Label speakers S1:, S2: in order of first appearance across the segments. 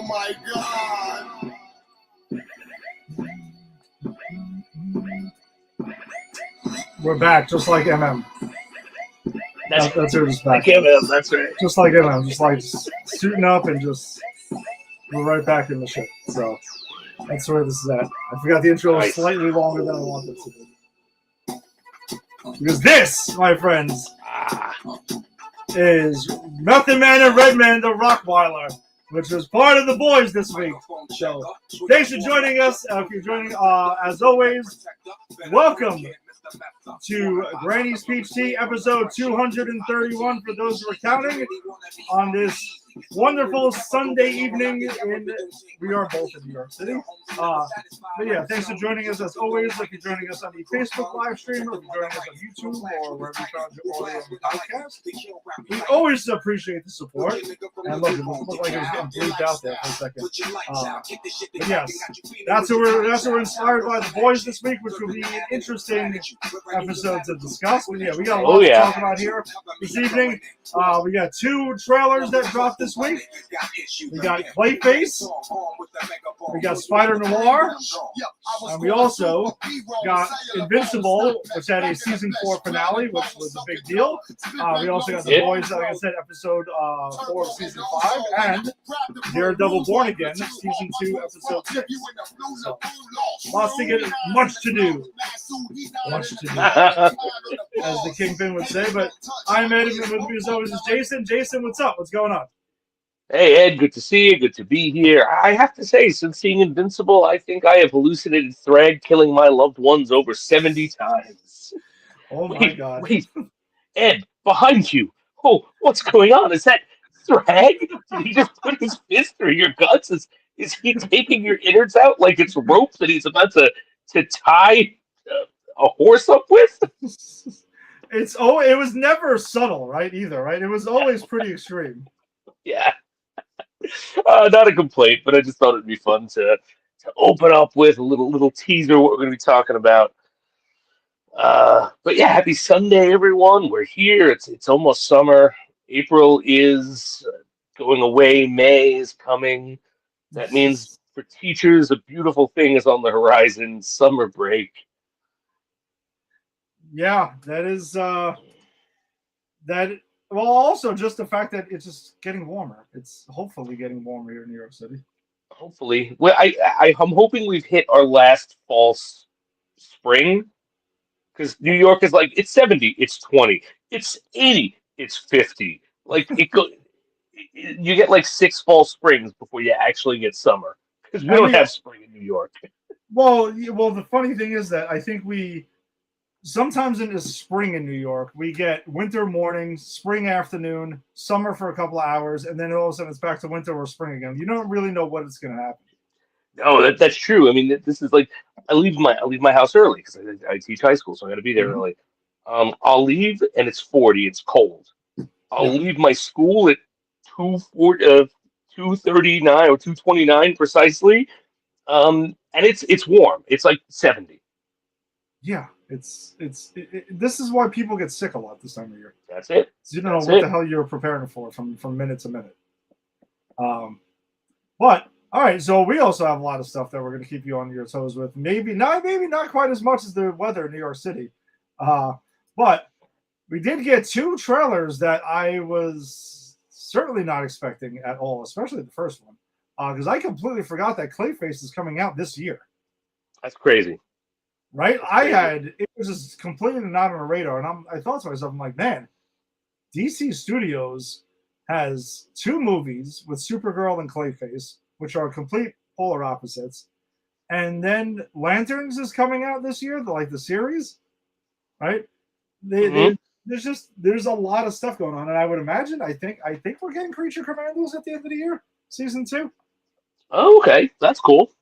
S1: my God.
S2: We're back, just like MM. That's who just back.
S3: Like MM, that's right.
S2: Just like MM, just like suiting up and just we're right back in the ship. So that's where this is at. I forgot the intro was slightly longer than I wanted to be. Because this, my friends, is Method Man and Redman the Rockwiler, which was part of the boys this week. So thanks for joining us. If you're joining, as always, welcome to Granny's Peach Tea, episode 231 for those who are counting, on this wonderful Sunday evening. We are both in New York City. But yeah, thanks for joining us as always. If you're joining us on the Facebook live stream, or if you're joining us on YouTube, or wherever you found your audio on the podcast, we always appreciate the support. And look, it looked like it was getting bleeped out there for a second. But yes, that's what we're inspired by the boys this week, which will be an interesting episode to discuss. But yeah, we got a lot to talk about here this evening. We got two trailers that dropped this week. We got Clayface, we got Spider-Noir, and we also got Invincible, which had a season 4 finale, which was a big deal. We also got The Boys, like I said, episode 4 of season 5, and Daredevil Born Again, season 2, episode 6. So, lots to get, much to do. Much to do, as the Kingpin would say. But I'm Ed, and with me as always is Jason. Jason, what's up? What's going on?
S3: Hey, Ed, good to see you. Good to be here. I have to say, since seeing Invincible, I think I have hallucinated Thrag killing my loved ones over 70 times.
S2: Oh, my God.
S3: Wait, Ed, behind you. Oh, what's going on? Is that Thrag? Did he just put his fist through your guts? Is he taking your innards out like it's rope that he's about to tie a horse up with?
S2: It was never subtle, right? Either, right? It was always pretty extreme.
S3: Yeah. Not a complaint, but I just thought it'd be fun to open up with a little teaser what we're going to be talking about. But yeah, happy Sunday, everyone. We're here. It's almost summer. April is going away. May is coming. That means for teachers, a beautiful thing is on the horizon. Summer break.
S2: Yeah, that is that. Well, also just the fact that it's just getting warmer. It's hopefully getting warmer here in New York City.
S3: Hopefully, well, I'm hoping we've hit our last false spring, because New York is like it's 70, it's 20, it's 80, it's 50. Like you get like 6 false springs before you actually get summer, because we don't have spring in New York.
S2: Well, the funny thing is that I think sometimes in the spring in New York, we get winter morning, spring afternoon, summer for a couple of hours, and then all of a sudden it's back to winter or spring again. You don't really know what it's going to happen.
S3: No, that's true. I mean, this is like I leave my house early because I teach high school, so I got to be there early. I'll leave and it's 40. It's cold. I'll leave my school at 2:39 or 2:29 precisely, and it's warm. It's like 70.
S2: Yeah. This is why people get sick a lot this time of year.
S3: That's it.
S2: So you don't know what the hell you're preparing for from minute to minute. But all right, so we also have a lot of stuff that we're going to keep you on your toes with. Maybe not quite as much as the weather in New York City. But we did get 2 trailers that I was certainly not expecting at all, especially the first one, because I completely forgot that Clayface is coming out this year.
S3: That's crazy.
S2: Right? It was just completely not on the radar. And I thought to myself, I'm like, man, DC Studios has 2 movies with Supergirl and Clayface, which are complete polar opposites. And then Lanterns is coming out this year, the series, right? There's a lot of stuff going on. And I would imagine, I think we're getting Creature Commandos at the end of the year, season 2.
S3: Oh, okay. That's cool.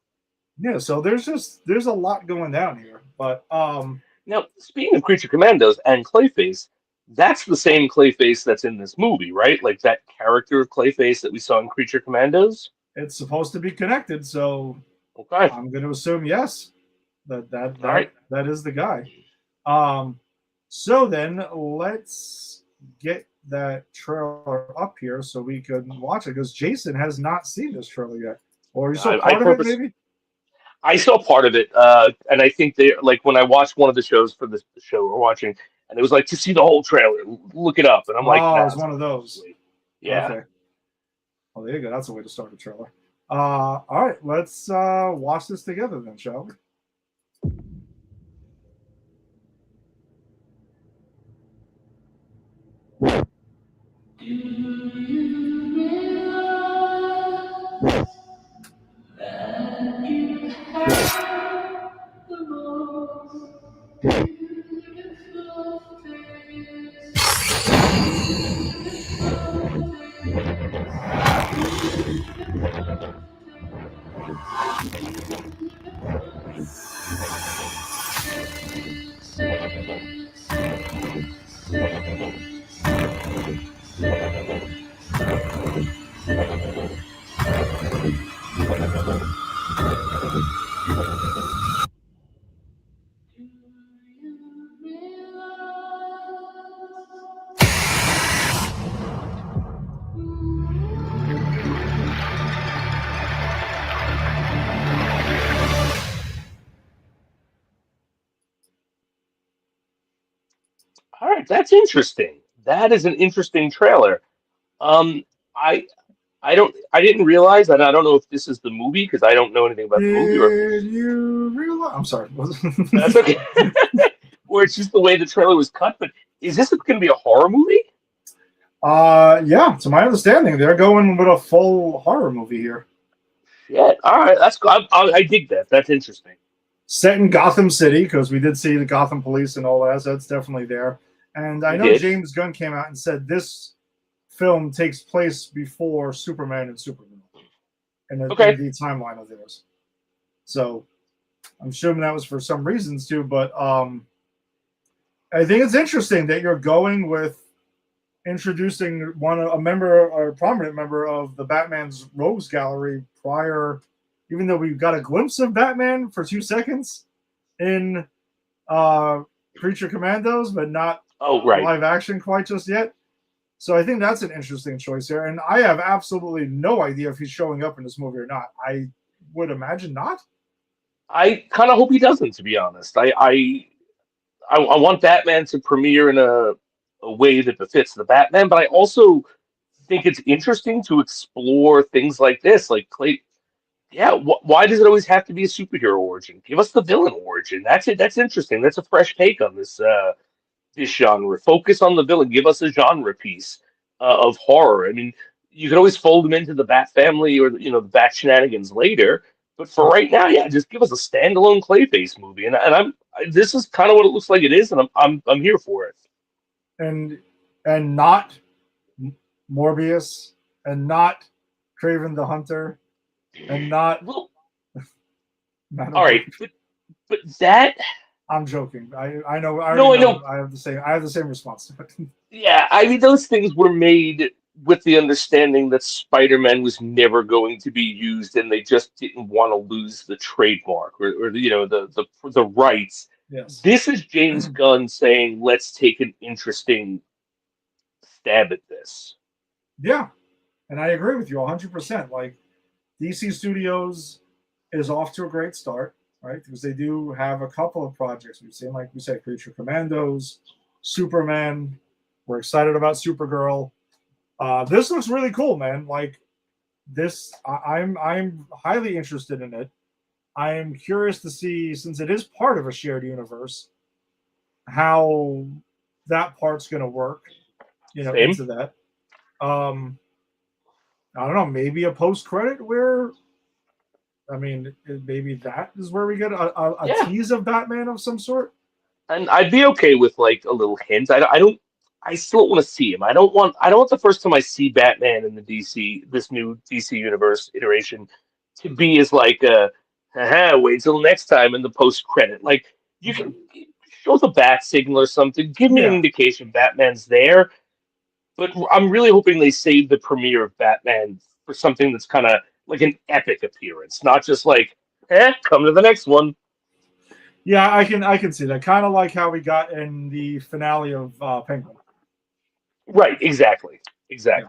S2: Yeah, so there's a lot going down here. But
S3: now, speaking of Creature Commandos and Clayface, that's the same Clayface that's in this movie, right? Like that character of Clayface that we saw in Creature Commandos?
S2: It's supposed to be connected, so
S3: okay.
S2: I'm going to assume yes. That is the guy. So then let's get that trailer up here so we can watch it because Jason has not seen this trailer yet. Or you saw
S3: I
S2: part of it,
S3: purpose
S2: maybe?
S3: I saw part of it, and I think they like when I watched one of the shows for this the show we're watching, and it was like to see the whole trailer, look it up, and I'm like,
S2: Oh,
S3: nah,
S2: it's one of those.
S3: yeah.
S2: Okay. Well, there you go. That's a way to start a trailer. All right, let's watch this together then, shall we?
S3: All right, that's interesting. That is an interesting trailer. Um, I I didn't realize, and I don't know if this is the movie because I don't know anything about the movie, or if
S2: Did
S3: it's
S2: you realize? I'm sorry.
S3: that's okay, or it's just the way the trailer was cut. But is this going to be a horror movie?
S2: Yeah, to my understanding, they're going with a full horror movie here.
S3: Yeah. All right, that's cool. I dig that. That's interesting.
S2: Set in Gotham City, because we did see the Gotham police and all that, so that's definitely there. And I
S3: We
S2: know
S3: did.
S2: James Gunn came out and said this film takes place before Superman and Superman in
S3: Okay.
S2: the timeline of theirs. So I'm assuming that was for some reasons too, but I think it's interesting that you're going with introducing a member or a prominent member of the Batman's Rogues Gallery prior, even though we got a glimpse of Batman for 2 seconds in Creature Commandos, but not
S3: Oh, right.
S2: live action quite just yet. So I think that's an interesting choice here. And I have absolutely no idea if he's showing up in this movie or not. I would imagine not.
S3: I kind of hope he doesn't, to be honest. I want Batman to premiere in a way that befits the Batman, but I also think it's interesting to explore things like this. Like Clay, yeah, why does it always have to be a superhero origin? Give us the villain origin. That's it. That's interesting. That's a fresh take on this genre. Focus on the villain. Give us a genre piece of horror. I mean, you could always fold them into the Bat family or the Bat shenanigans later. But for right now, yeah, just give us a standalone Clayface movie, this is kind of what it looks like it is, and I'm here for it.
S2: And not Morbius, and not Craven the Hunter, and not
S3: Well,
S2: Madam
S3: all right,
S2: Web.
S3: but that
S2: I'm joking. I know. I already
S3: no, I
S2: know.
S3: know.
S2: I have the same. I have the same response to it.
S3: Yeah, I mean those things were made with the understanding that Spider-Man was never going to be used, and they just didn't want to lose the trademark or the rights.
S2: Yes.
S3: This is James Gunn saying, "Let's take an interesting stab at this."
S2: Yeah, and I agree with you 100%. Like DC Studios is off to a great start, right? Because they do have a couple of projects. We've seen, like we said, Creature Commandos, Superman. We're excited about Supergirl. This looks really cool, man. Like this, I'm highly interested in it. I am curious to see, since it is part of a shared universe, how that part's going to work.
S3: Same.
S2: Into that. Um, I don't know. Maybe a post credit where, I mean, maybe that is where we get a
S3: Yeah,
S2: tease of Batman of some sort.
S3: and I'd be okay with like a little hint. I don't. I still don't want to see him. I don't want the first time I see Batman in the this new DC universe iteration, to be as like haha, wait till next time in the post credit. Like you can show the bat signal or something. Give me an
S2: Yeah,
S3: indication Batman's there. But I'm really hoping they save the premiere of Batman for something that's kind of like an epic appearance, not just like, come to the next one.
S2: yeah, I can see that. Kind of like how we got in the finale of Penguin.
S3: Right, exactly.
S2: Yeah.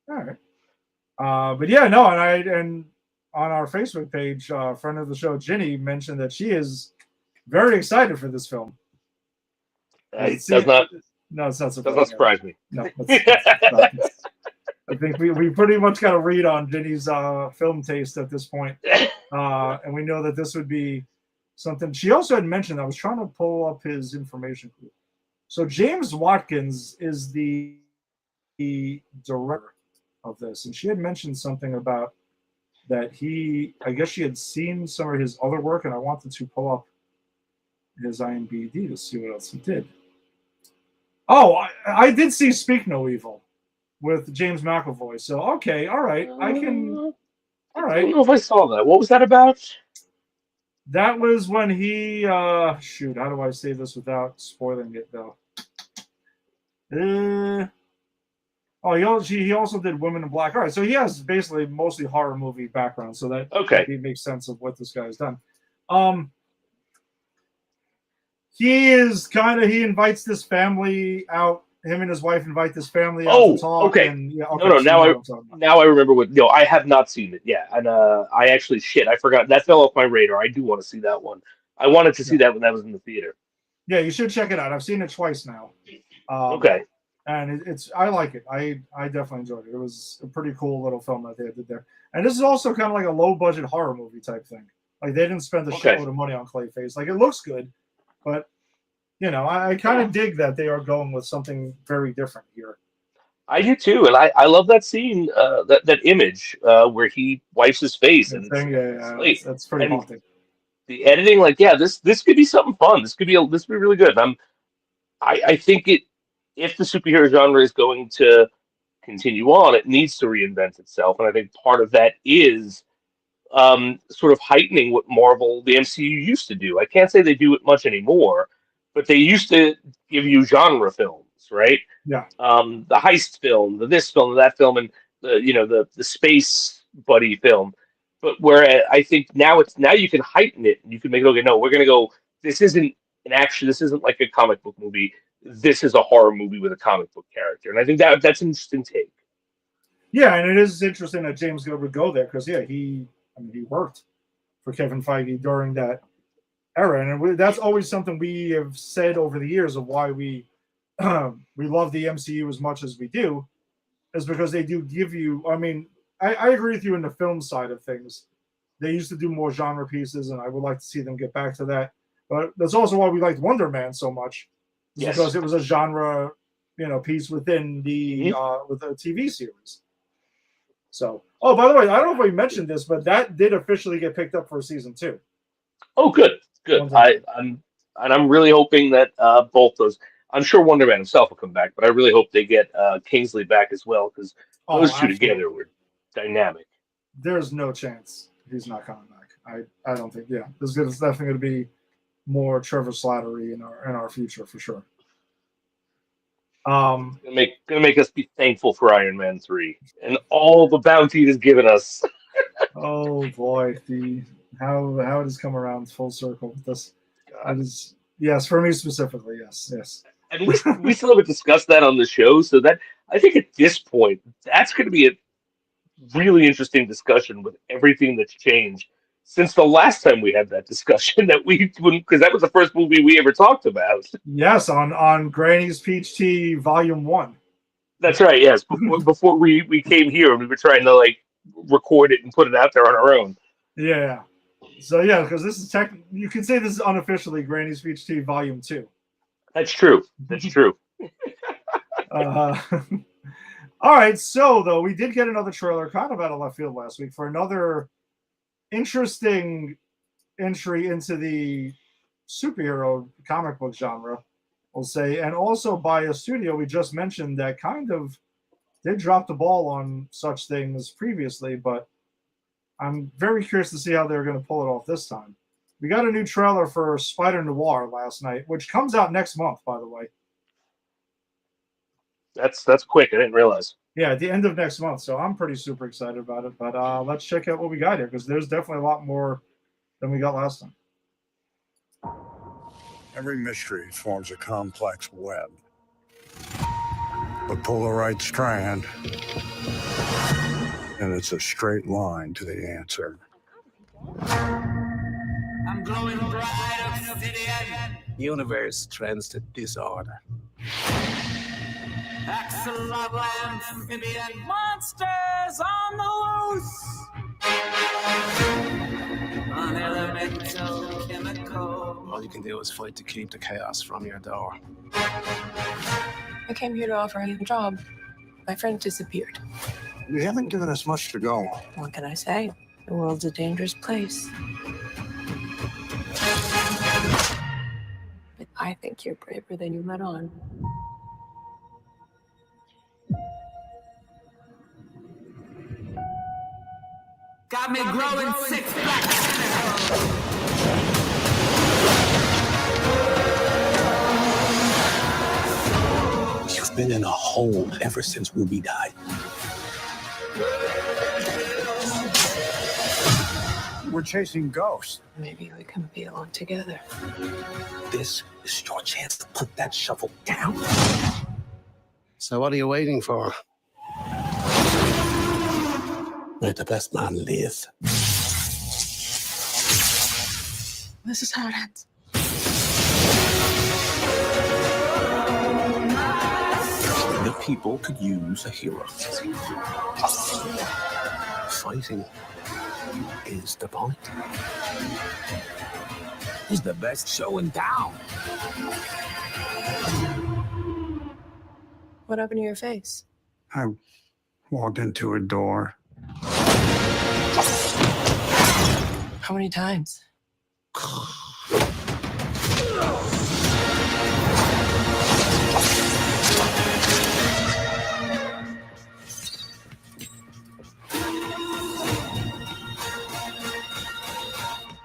S2: All right. But yeah, no, and on our Facebook page, friend of the show, Ginny, mentioned that she is very excited for this film.
S3: It
S2: See, no, it's not
S3: does not
S2: surprising at all.
S3: surprise me.
S2: No, it's not. I think we pretty much got a read on Ginny's film taste at this point. And we know that this would be something. She also had mentioned, I was trying to pull up his information. So James Watkins is the director of this, and she had mentioned something about that I guess she had seen some of his other work, and I wanted to pull up his IMDb to see what else he did. Oh, I did see Speak No Evil with James McAvoy. So okay, all right, I can. All
S3: I
S2: right,
S3: don't know if I saw that. What was that about?
S2: that was when he shoot. How do I say this without spoiling it though? He also did Women in Black. All right, so he has basically mostly horror movie background, so that
S3: Okay.
S2: maybe makes sense of what this guy has done. He invites this family out. Him and his wife invite this family out to talk.
S3: Okay.
S2: And yeah, okay,
S3: No.
S2: so you know what I'm talking about.
S3: Now I remember what. No, I have not seen it. Yeah, and I actually I forgot that fell off my radar. I do want to see that one. I wanted to see that when that was in the theater.
S2: Yeah, you should check it out. I've seen it twice now.
S3: Okay.
S2: And I like it. I definitely enjoyed it. It was a pretty cool little film that they did there. And this is also kind of like a low budget horror movie type thing. Like they didn't spend a shitload of money on Clayface. Like it looks good, but you know, I kind of dig that they are going with something very different here.
S3: I do too, and I love that scene, that image where he wipes his face and
S2: That's pretty haunting.
S3: The editing, like, yeah, this could be something fun. This could be really good. I think if the superhero genre is going to continue on, it needs to reinvent itself, and I think part of that is sort of heightening what the MCU used to do. I can't say they do it much anymore, but they used to give you genre films, right?
S2: Yeah.
S3: The heist film, this film, that film, and the space buddy film. But where I think now you can heighten it and you can make it okay. No, we're gonna go. This isn't an action. This isn't like a comic book movie. This is a horror movie with a comic book character, and I think that's an interesting take.
S2: Yeah, and it is interesting that James Gunn would go there because he worked for Kevin Feige during that era, and that's always something we have said over the years of why we love the MCU as much as we do, is because they do give you. I mean, I agree with you in the film side of things. They used to do more genre pieces, and I would like to see them get back to that. But that's also why we liked Wonder Man so much, because it was a genre, piece within the with a TV series. So, by the way, I don't know if we mentioned this, but that did officially get picked up for season 2.
S3: Oh, good. I'm really hoping that both those. I'm sure Wonder Man himself will come back, but I really hope they get Kingsley back as well because those two together were dynamic.
S2: There's no chance he's not coming back. I don't think. Yeah, there's definitely going to be more Trevor Slattery in our future for sure.
S3: Gonna make us be thankful for Iron Man 3 and all the bounty it has given us.
S2: Oh boy, how it has come around full circle. This is, yes, for me specifically, yes.
S3: And we still haven't discussed that on the show, so that I think at this point that's going to be a really interesting discussion with everything that's changed since the last time we had that discussion because that was the first movie we ever talked about.
S2: Yes, on Granny's Peach Tea Volume 1.
S3: That's right. Yes, before we came here and we were trying to record it and put it out there on our own.
S2: Yeah. So yeah, because this is you can say this is unofficially Granny's Peach Tea Volume 2.
S3: That's true.
S2: All right, so though we did get another trailer kind of out of left field last week for another interesting entry into the superhero comic book genre, we'll say, and also by a studio we just mentioned that kind of did drop the ball on such things previously, but I'm very curious to see how they're going to pull it off this time. We got a new trailer for Spider-Noir last night, which comes out next month, by the way.
S3: That's quick. I didn't realize.
S2: Yeah, at the end of next month. So I'm pretty super excited about it. But let's check out what we got here because there's definitely a lot more than we got last time.
S1: Every mystery forms a complex web.
S4: But pull the right strand, and it's a straight line to the answer.
S5: I'm glowing bright obsidian.
S6: Universe trends to disorder.
S5: Axolotl amphibian. Monsters on the loose. Unelemental chemical.
S6: All you can do is fight to keep the chaos from your door.
S7: I came here to offer you a job. My friend disappeared.
S4: You haven't given us much to go.
S7: What can I say? The world's a dangerous place. But I think you're braver than you let on.
S5: Got me growing 6 black tentacles.
S6: You've been in a hole ever since Ruby died.
S4: We're chasing ghosts.
S7: Maybe we can be alone together.
S6: This is your chance to put that shovel down. So what are you waiting for? Let the best man live.
S7: This is how it ends.
S6: The people could use a hero. Fighting is the point. He's the best show in town.
S7: What happened to your face?
S4: I walked into a door.
S7: How many times?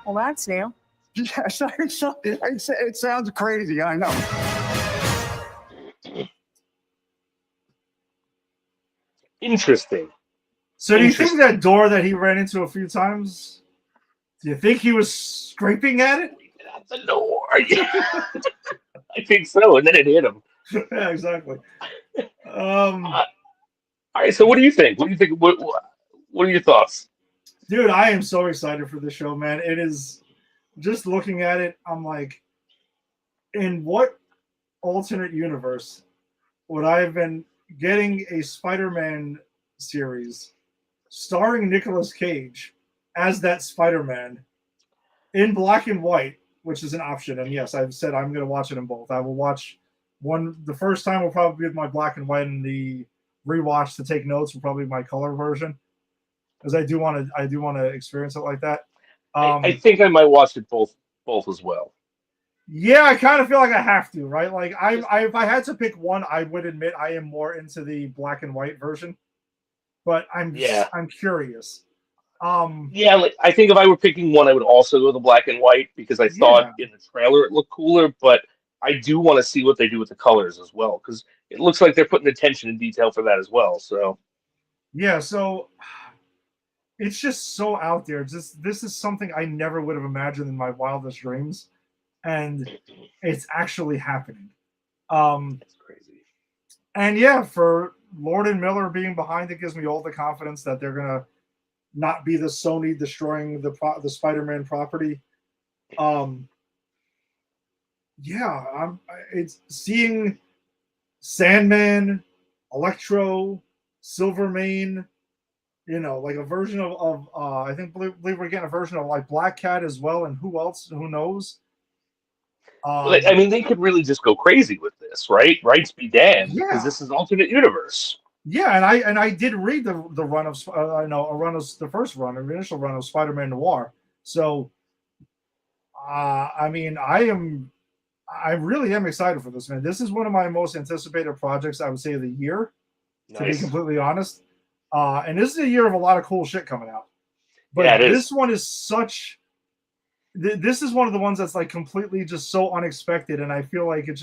S8: Well, that's new.
S4: Yes, it sounds crazy, I know.
S3: Interesting.
S2: So do you think that door that he ran into a few times, do you think he was scraping at it?
S3: At the door. Yeah. I think so, and then it hit him.
S2: Yeah, exactly.
S3: All right, so what do you think? What do you think? What are your thoughts?
S2: Dude, I am so excited for this show, man. It is, just looking at it, I'm like, in what alternate universe would I have been getting a Spider-Man series starring Nicolas Cage as that Spider-Man in black and white, which is an option. And yes, I've said I'm going to watch it in both. I will watch one. The first time will probably be with my black and white, and the rewatch to take notes will probably be my color version, because I do want to experience it like that.
S3: I think I might watch it both as well.
S2: Yeah, I kind of feel like I have to, right? Like if I had to pick one, I would admit I am more into the black and white version, but I'm curious.
S3: Yeah, like, I think if I were picking one, I would also go the black and white, because I thought in the trailer it looked cooler, but I do want to see what they do with the colors as well, because it looks like they're putting attention and detail for that as well. So
S2: yeah, so it's just so out there. This is something I never would have imagined in my wildest dreams, and it's actually happening.
S3: that's crazy.
S2: And yeah, for Lord and Miller being behind it gives me all the confidence that they're gonna not be the Sony destroying the Spider-Man property. It's seeing Sandman, Electro, Silvermane, like a version of I believe we're getting a version of like Black Cat as well, and who else? Who knows?
S3: I mean, they could really just go crazy with this, right? Rights be damned, because this is alternate universe.
S2: Yeah, and I did read the run of the first run, the initial run of Spider-Man Noir. So, I mean, I really am excited for this, man. This is one of my most anticipated projects, I would say, of the year, to be completely honest. And this is a year of a lot of cool shit coming out. But this one is such. This is one of the ones that's like completely just so unexpected, and I feel like it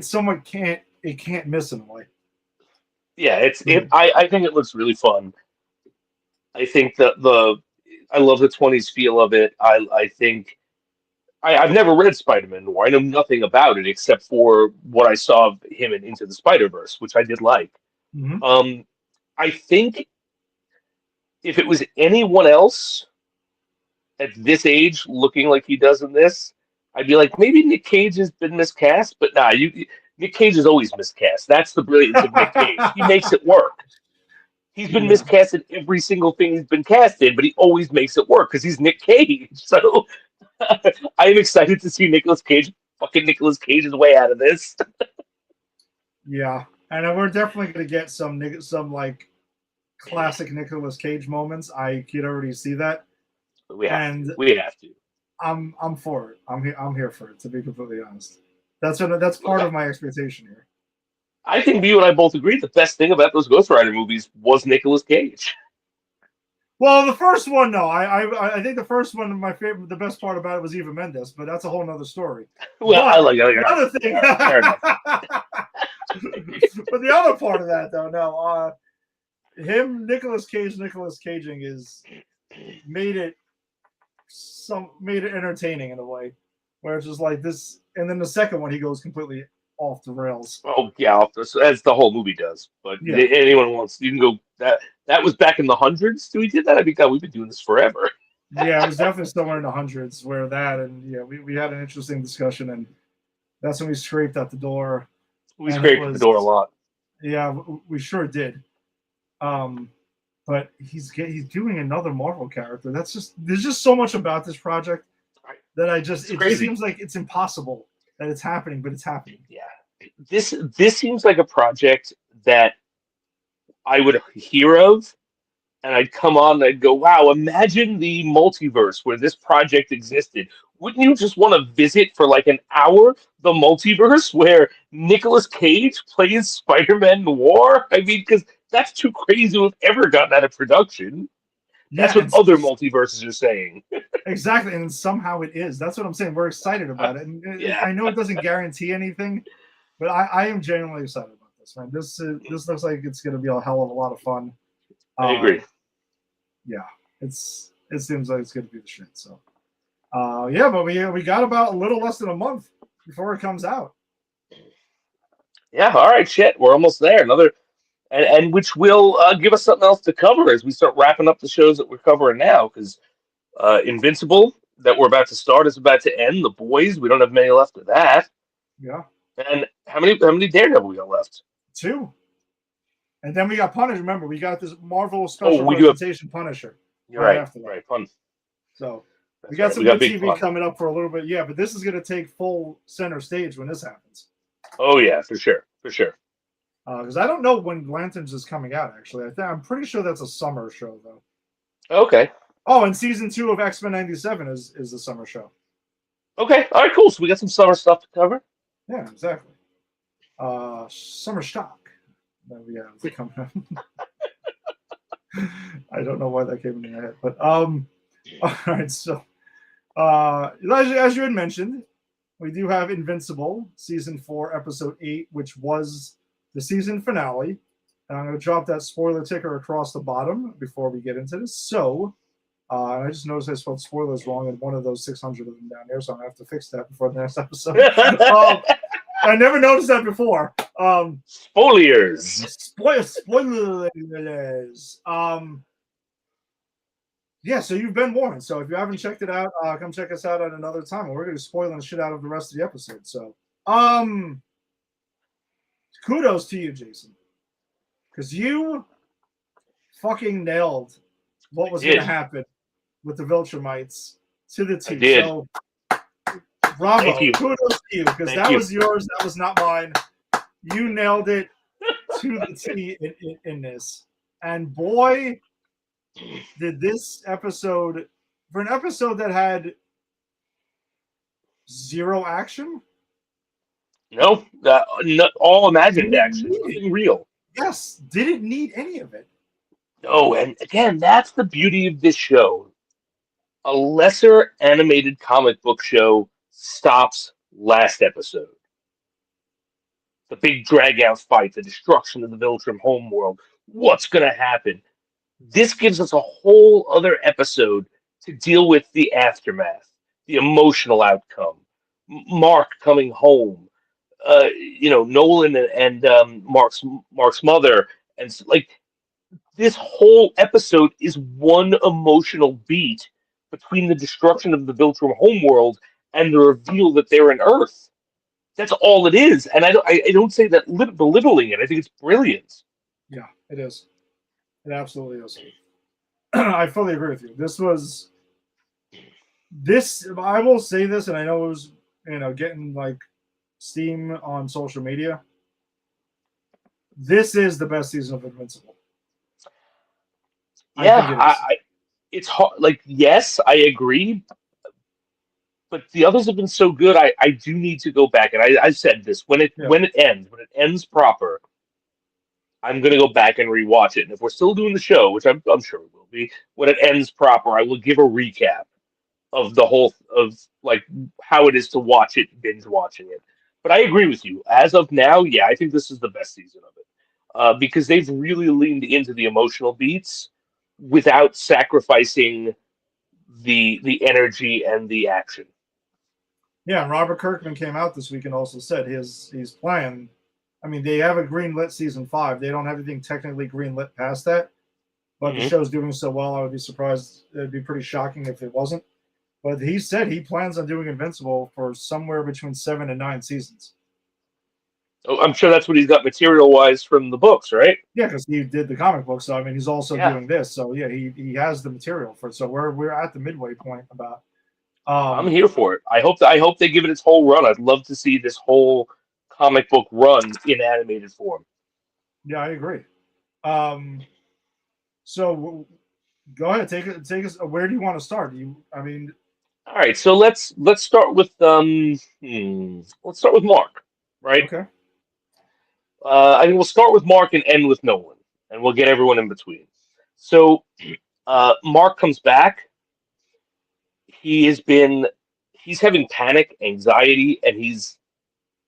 S2: somewhat can't miss in a way.
S3: Yeah, I think it looks really fun. I think that I love the 20s feel of it. I think I've never read Spider-Man Noir. I know nothing about it except for what I saw of him in Into the Spider-Verse, which I did like.
S2: Mhm.
S3: I think if it was anyone else at this age looking like he does in this, I'd be like, maybe Nick Cage has been miscast, but nah, Nick Cage is always miscast. That's the brilliance of Nick Cage. He makes it work. He's been
S2: Yeah.
S3: miscast in every single thing he's been cast in, but he always makes it work because he's Nick Cage. So I am excited to see fucking Nicolas Cage's way out of this.
S2: Yeah, and we're definitely going to get some like classic Nicolas Cage moments. I could already see that.
S3: We have to.
S2: I'm for it. I'm here for it. To be completely honest, that's part of my expectation here.
S3: I think you and I both agree the best thing about those Ghost Rider movies was Nicolas Cage.
S2: Well, the first one, no, I think the first one, my favorite, the best part about it was Eva Mendes, but that's a whole nother story.
S3: Well,
S2: but
S3: I like
S2: the other thing.
S3: Fair enough.
S2: But the other part of that, though, no, Nicolas Caging is made it entertaining in a way, where it's just like this, and then the second one he goes completely off the rails.
S3: Oh yeah, as the whole movie does. But
S2: Yeah.
S3: anyone wants, you can go. That was back in the hundreds. We did that. I mean, God, we've been doing this forever.
S2: Yeah, it was definitely somewhere in the hundreds where that, and yeah, we had an interesting discussion, and that's when we scraped at the door.
S3: We scraped at the door a lot.
S2: Yeah, we sure did. But he's doing another Marvel character. There's just so much about this project that it just seems like it's impossible that it's happening, but it's happening.
S3: Yeah, this seems like a project that I would hear of, and I'd come on and I'd go, wow, imagine the multiverse where this project existed. Wouldn't you just want to visit for like an hour the multiverse where Nicolas Cage plays Spider-Man Noir? I mean, because that's too crazy to have ever gotten out of production. That's what other multiverses are saying.
S2: Exactly, and somehow it is. That's what I'm saying. We're excited about it. And I know it doesn't guarantee anything, but I am genuinely excited about this, man. This looks like it's going to be a hell of a lot of fun.
S3: I agree.
S2: Yeah, it seems like it's going to be the shit. So, yeah, but we got about a little less than a month before it comes out.
S3: Yeah, all right, shit. We're almost there. And which will give us something else to cover as we start wrapping up the shows that we're covering now, because Invincible, that we're about to start, is about to end. The Boys, we don't have many left of that.
S2: Yeah.
S3: And how many Daredevil we got left?
S2: 2. And then we got Punisher. Remember, we got this Marvel special presentation Punisher.
S3: You're right. After that. Right, fun.
S2: So we got some good TV coming up for a little bit. Yeah, but this is going to take full center stage when this happens.
S3: Oh yeah, for sure.
S2: Because I don't know when Lanterns is coming out. Actually, I'm pretty sure that's a summer show though.
S3: Okay.
S2: Oh, and season 2 of X-Men '97 is the summer show.
S3: Okay. All right. Cool. So we got some summer stuff to cover.
S2: Yeah, exactly. Summer stock that we have coming up. I don't know why that came into my head, but all right. So, as you had mentioned, we do have Invincible season 4, episode 8, which was the season finale. And I'm going to drop that spoiler ticker across the bottom before we get into this. So, I just noticed I spelled spoilers wrong in one of those 600 of them down there, so I'm going to have to fix that before the next episode. I never noticed that before.
S3: Spoilers.
S2: Spoilers. Yeah, so you've been warned. So if you haven't checked it out, come check us out at another time. And we're going to be spoiling the shit out of the rest of the episode. So, kudos to you, Jason. Because you fucking nailed what was going to happen with the Viltrumites to the T. So, bravo.
S3: Thank you.
S2: Kudos to you, because that was yours. That was not mine. You nailed it to the T in this. And boy, did this episode, for an episode that had 0 action?
S3: No, all imagined action. Nothing real.
S2: Yes, didn't need any of it.
S3: No, and again, that's the beauty of this show. A lesser animated comic book show stops last episode. The big drag-out fight, the destruction of the Viltrum homeworld. What's going to happen? This gives us a whole other episode to deal with the aftermath. the emotional outcome, Mark coming home, Nolan and Mark's mother, and like this whole episode is one emotional beat between the destruction of the Viltrum homeworld and the reveal that they're in Earth. That's all it is, and I don't say that belittling it. I think it's brilliant.
S2: Yeah, it is. It absolutely is. I fully agree with you. I will say this, and I know it was, getting like steam on social media. This is the best season of Invincible.
S3: Yeah, it's hard. Like, yes, I agree, but the others have been so good. I do need to go back, and I said this when it ends proper. I'm gonna go back and rewatch it, and if we're still doing the show, which I'm sure we will be, when it ends proper, I will give a recap of the whole of like how it is to watch it, binge watching it. But I agree with you. As of now, yeah, I think this is the best season of it because they've really leaned into the emotional beats without sacrificing the energy and the action.
S2: Yeah, and Robert Kirkman came out this week and also said his plan. I mean, they have a greenlit season 5. They don't have anything technically greenlit past that, but the show's doing so well. I would be surprised. It'd be pretty shocking if it wasn't. But he said he plans on doing Invincible for somewhere between 7 and 9 seasons.
S3: Oh, I'm sure that's what he's got material-wise from the books, right?
S2: Yeah, because he did the comic book. So I mean, he's also doing this. So yeah, he has the material for it. So we're at the midway point about.
S3: I'm here for it. I hope they give it its whole run. I'd love to see this whole comic book run in animated form.
S2: Yeah, I agree. So go ahead, take us. Where do you want to start?
S3: All right, so let's start with Mark, right?
S2: Okay.
S3: I think we'll start with Mark and end with Nolan, and we'll get everyone in between. So, Mark comes back. He's having panic, anxiety, and he's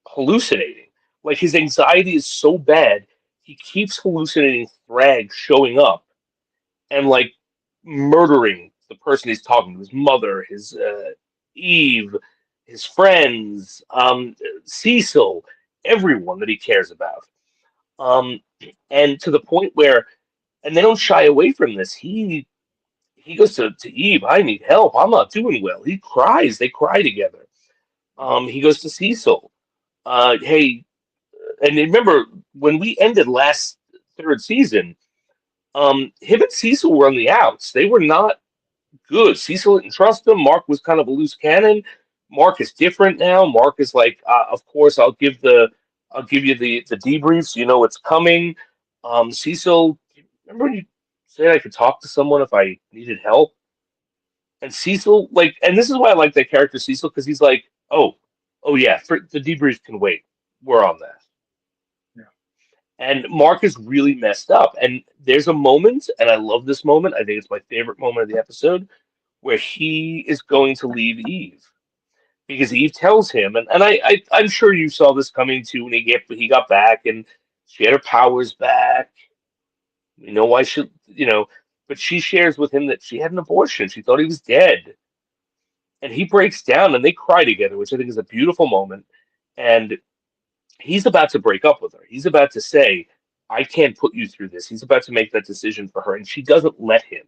S3: hallucinating. Like his anxiety is so bad, he keeps hallucinating Thrag showing up and like murdering the person he's talking to, his mother, his Eve, his friends, Cecil, everyone that he cares about. And to the point where, and they don't shy away from this. He goes to Eve, I need help. I'm not doing well. He cries. They cry together. He goes to Cecil. Hey, and remember when we ended last third season, him and Cecil were on the outs. They were not good. Cecil didn't trust him. Mark was kind of a loose cannon. Mark is different now. Mark is like, of course, I'll give you the debrief so you know what's coming. Cecil, remember when you said I could talk to someone if I needed help? And Cecil, like, and this is why I like that character Cecil, because he's like, oh yeah, for the debrief can wait. We're on that.
S2: Yeah.
S3: And Mark is really messed up. And there's a moment, and I love this moment. I think it's my favorite moment of the episode, where he is going to leave Eve. Because Eve tells him, and I'm sure you saw this coming too when he got back and she had her powers back. You know why but she shares with him that she had an abortion. She thought he was dead. And he breaks down and they cry together, which I think is a beautiful moment. And he's about to break up with her. He's about to say, I can't put you through this. He's about to make that decision for her. And she doesn't let him.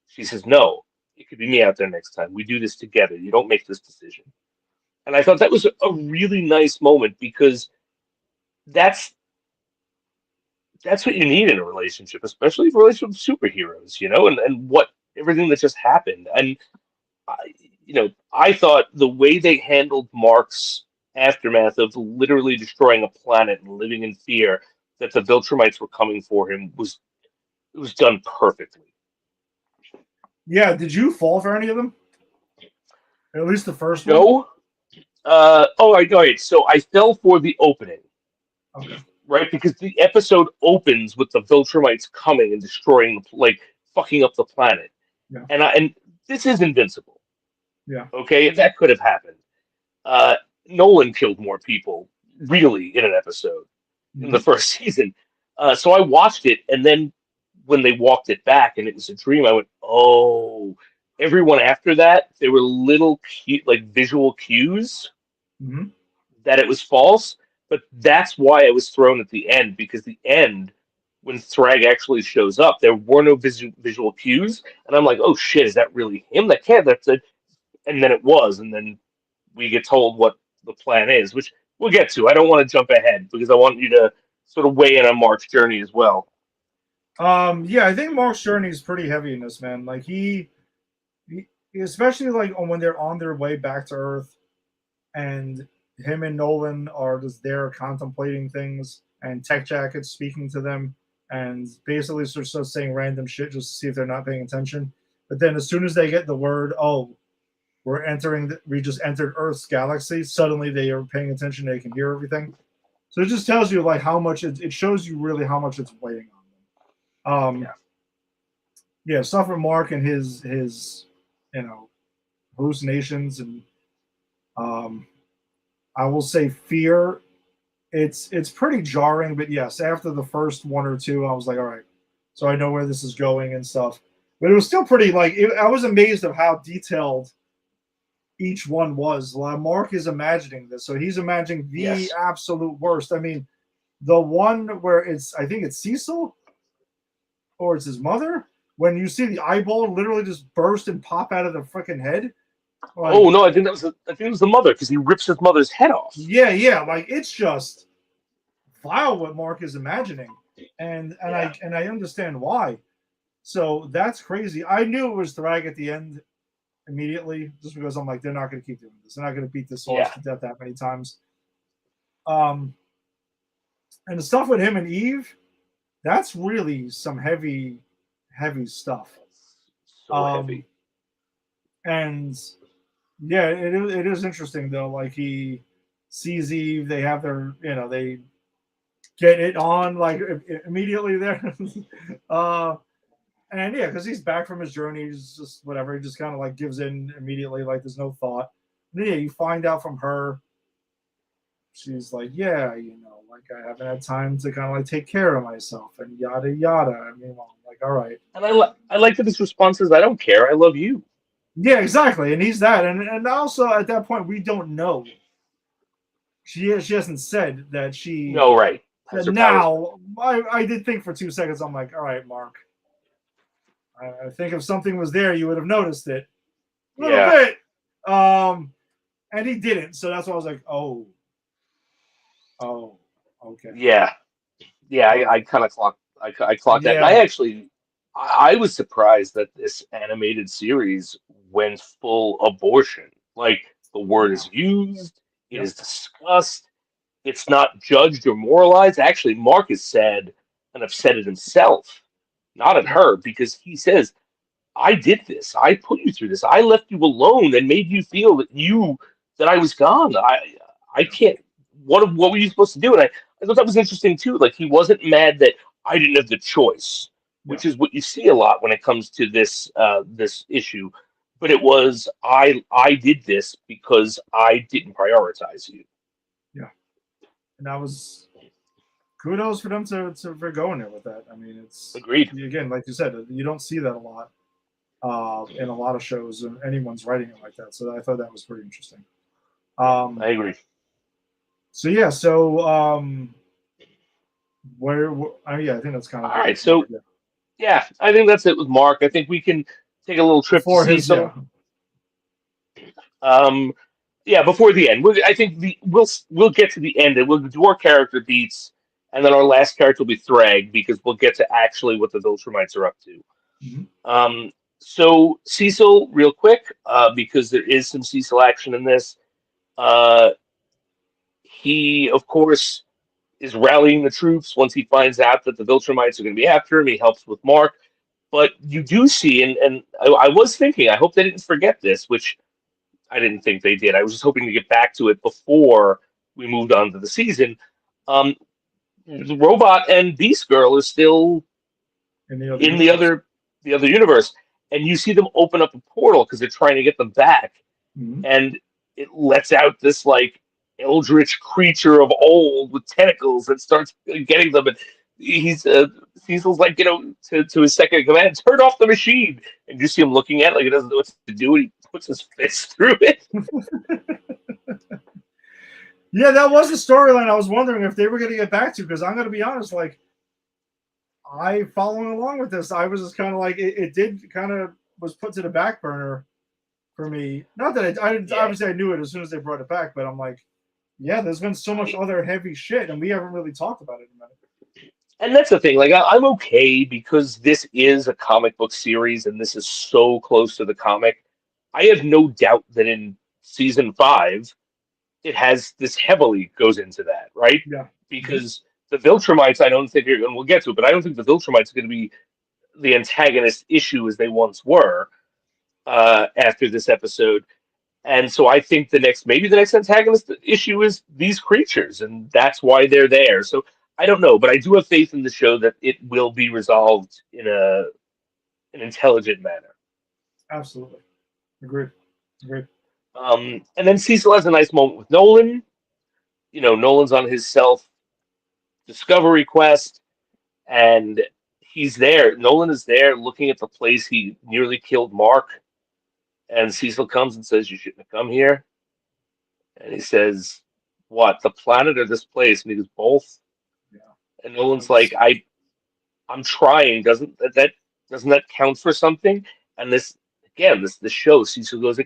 S3: She says, no, it could be me out there next time. We do this together. You don't make this decision. And I thought that was a really nice moment because that's what you need in a relationship, especially a relationship with superheroes, and what everything that just happened. And I thought the way they handled Mark's aftermath of literally destroying a planet and living in fear that the Viltrumites were coming for him was done perfectly.
S2: Yeah, did you fall for any of them? At least the first one?
S3: No. All right. So I fell for the opening.
S2: Okay.
S3: Right? Because the episode opens with the Viltrumites coming and destroying, fucking up the planet.
S2: Yeah.
S3: And this is Invincible.
S2: Yeah.
S3: Okay? That could have happened. Nolan killed more people, really, in an episode in the first season. So I watched it, and then when they walked it back and it was a dream, I went, oh, everyone after that, there were little like visual cues
S2: Hmm.
S3: that it was false. But that's why it was thrown at the end, because the end, when Thrag actually shows up, there were no visual cues, and I'm like, oh shit, is that really him? That can't. That's it. And then it was, and then we get told what the plan is, which we'll get to. I don't want to jump ahead because I want you to sort of weigh in on Mark's journey as well.
S2: Yeah, I think Mark's journey is pretty heavy in this, man. Like he especially like when they're on their way back to Earth, and him and Nolan are just there contemplating things, and Tech Jacket's speaking to them, and basically just saying random shit just to see if they're not paying attention. But then as soon as they get the word, oh, we just entered Earth's galaxy, suddenly they are paying attention, they can hear everything. So it just tells you like how much it shows you really how much it's weighing on them. Yeah, stuff with Mark and his hallucinations, and I will say fear. It's pretty jarring, but yes, after the first one or two, I was like, all right, so I know where this is going and stuff. But it was still pretty I was amazed of how detailed each one was. Mark is imagining this, so he's imagining the absolute worst. I mean, the one where I think it's Cecil, or it's his mother, when you see the eyeball literally just burst and pop out of the freaking head. Like,
S3: oh no, I think it was the mother, because he rips his mother's head off.
S2: Yeah, like it's just vile what Mark is imagining, and I understand why. So that's crazy. I knew it was Thrag at the end immediately, just because I'm like, they're not going to keep doing this. They're not going to beat this horse to death that many times. And the stuff with him and Eve, that's really some heavy stuff.
S3: So heavy.
S2: And yeah, it is interesting though. Like he sees Eve, they have their, they get it on like immediately there. And yeah, because he's back from his journey, he's just whatever. He just kind of like gives in immediately, like there's no thought. And yeah, you find out from her. She's like, yeah, like I haven't had time to kind of like take care of myself and yada yada. I mean, I'm like, all right.
S3: And I like that his response is, I don't care, I love you.
S2: Yeah, exactly. And he's that. And also at that point, we don't know. She hasn't said that she.
S3: No, right.
S2: Now, I did think for 2 seconds, I'm like, all right, Mark. I think if something was there, you would have noticed it. A little bit. And he didn't. So that's why I was like, oh, okay.
S3: Yeah. I kind of clocked. I clocked that. And I was surprised that this animated series went full abortion. Like the word is used, it is discussed, it's not judged or moralized. Actually, Mark has said, and I've said it himself, not at her, because he says, I did this. I put you through this. I left you alone and made you feel that I was gone. I can't. What were you supposed to do? And I thought that was interesting too. Like he wasn't mad that I didn't have the choice, which is what you see a lot when it comes to this this issue. But it was I did this because I didn't prioritize you.
S2: Yeah, and that was kudos for them for going there with that. I mean, it's
S3: agreed.
S2: Again, like you said, you don't see that a lot in a lot of shows, and anyone's writing it like that. So I thought that was pretty interesting.
S3: I agree.
S2: So yeah, I think that's kind of
S3: all right. So yeah, I think that's it with Mark. I think we can take a little trip to see some. Before the end, I think we'll get to the end and we'll do our character beats, and then our last character will be Thrag, because we'll get to actually what the Viltrumites are up to.
S2: Mm-hmm.
S3: So Cecil, real quick, because there is some Cecil action in this. He, of course, is rallying the troops once he finds out that the Viltrumites are going to be after him. He helps with Mark. But you do see, and I was thinking, I hope they didn't forget this, which I didn't think they did. I was just hoping to get back to it before we moved on to the season. The Robot and Beast Girl is still in the other universe. And you see them open up a portal because they're trying to get them back.
S2: Mm-hmm.
S3: And it lets out this, like, eldritch creature of old with tentacles that starts getting them. And Cecil's like, to his second in command, turn off the machine, and you see him looking at it like he doesn't know what to do, and he puts his fist through it.
S2: Yeah, that was a storyline I was wondering if they were going to get back to, because I'm going to be honest, like, I following along with this, I was just kind of like, it did kind of was put to the back burner for me. Not that obviously I knew it as soon as they brought it back, but I'm like, yeah, there's been so much other heavy shit, and we haven't really talked about it in a minute.
S3: And that's the thing, like, I'm okay because this is a comic book series, and this is so close to the comic. I have no doubt that in season 5, it has this heavily goes into that, right?
S2: Yeah.
S3: Because the Viltrumites, I don't think, and we'll get to it, but I don't think the Viltrumites are going to be the antagonist issue as they once were after this episode. And so I think maybe the next antagonist issue is these creatures, and that's why they're there. So I don't know, but I do have faith in the show that it will be resolved in an intelligent manner.
S2: Absolutely. Agreed.
S3: And then Cecil has a nice moment with Nolan. Nolan's on his self-discovery quest, and he's there. Nolan is there looking at the place he nearly killed Mark. And Cecil comes and says, "You shouldn't have come here." And he says, "What, the planet or this place?" And he goes, "Both."
S2: Yeah.
S3: And Nolan's like, I'm trying. Doesn't that count for something? And this show, Cecil goes,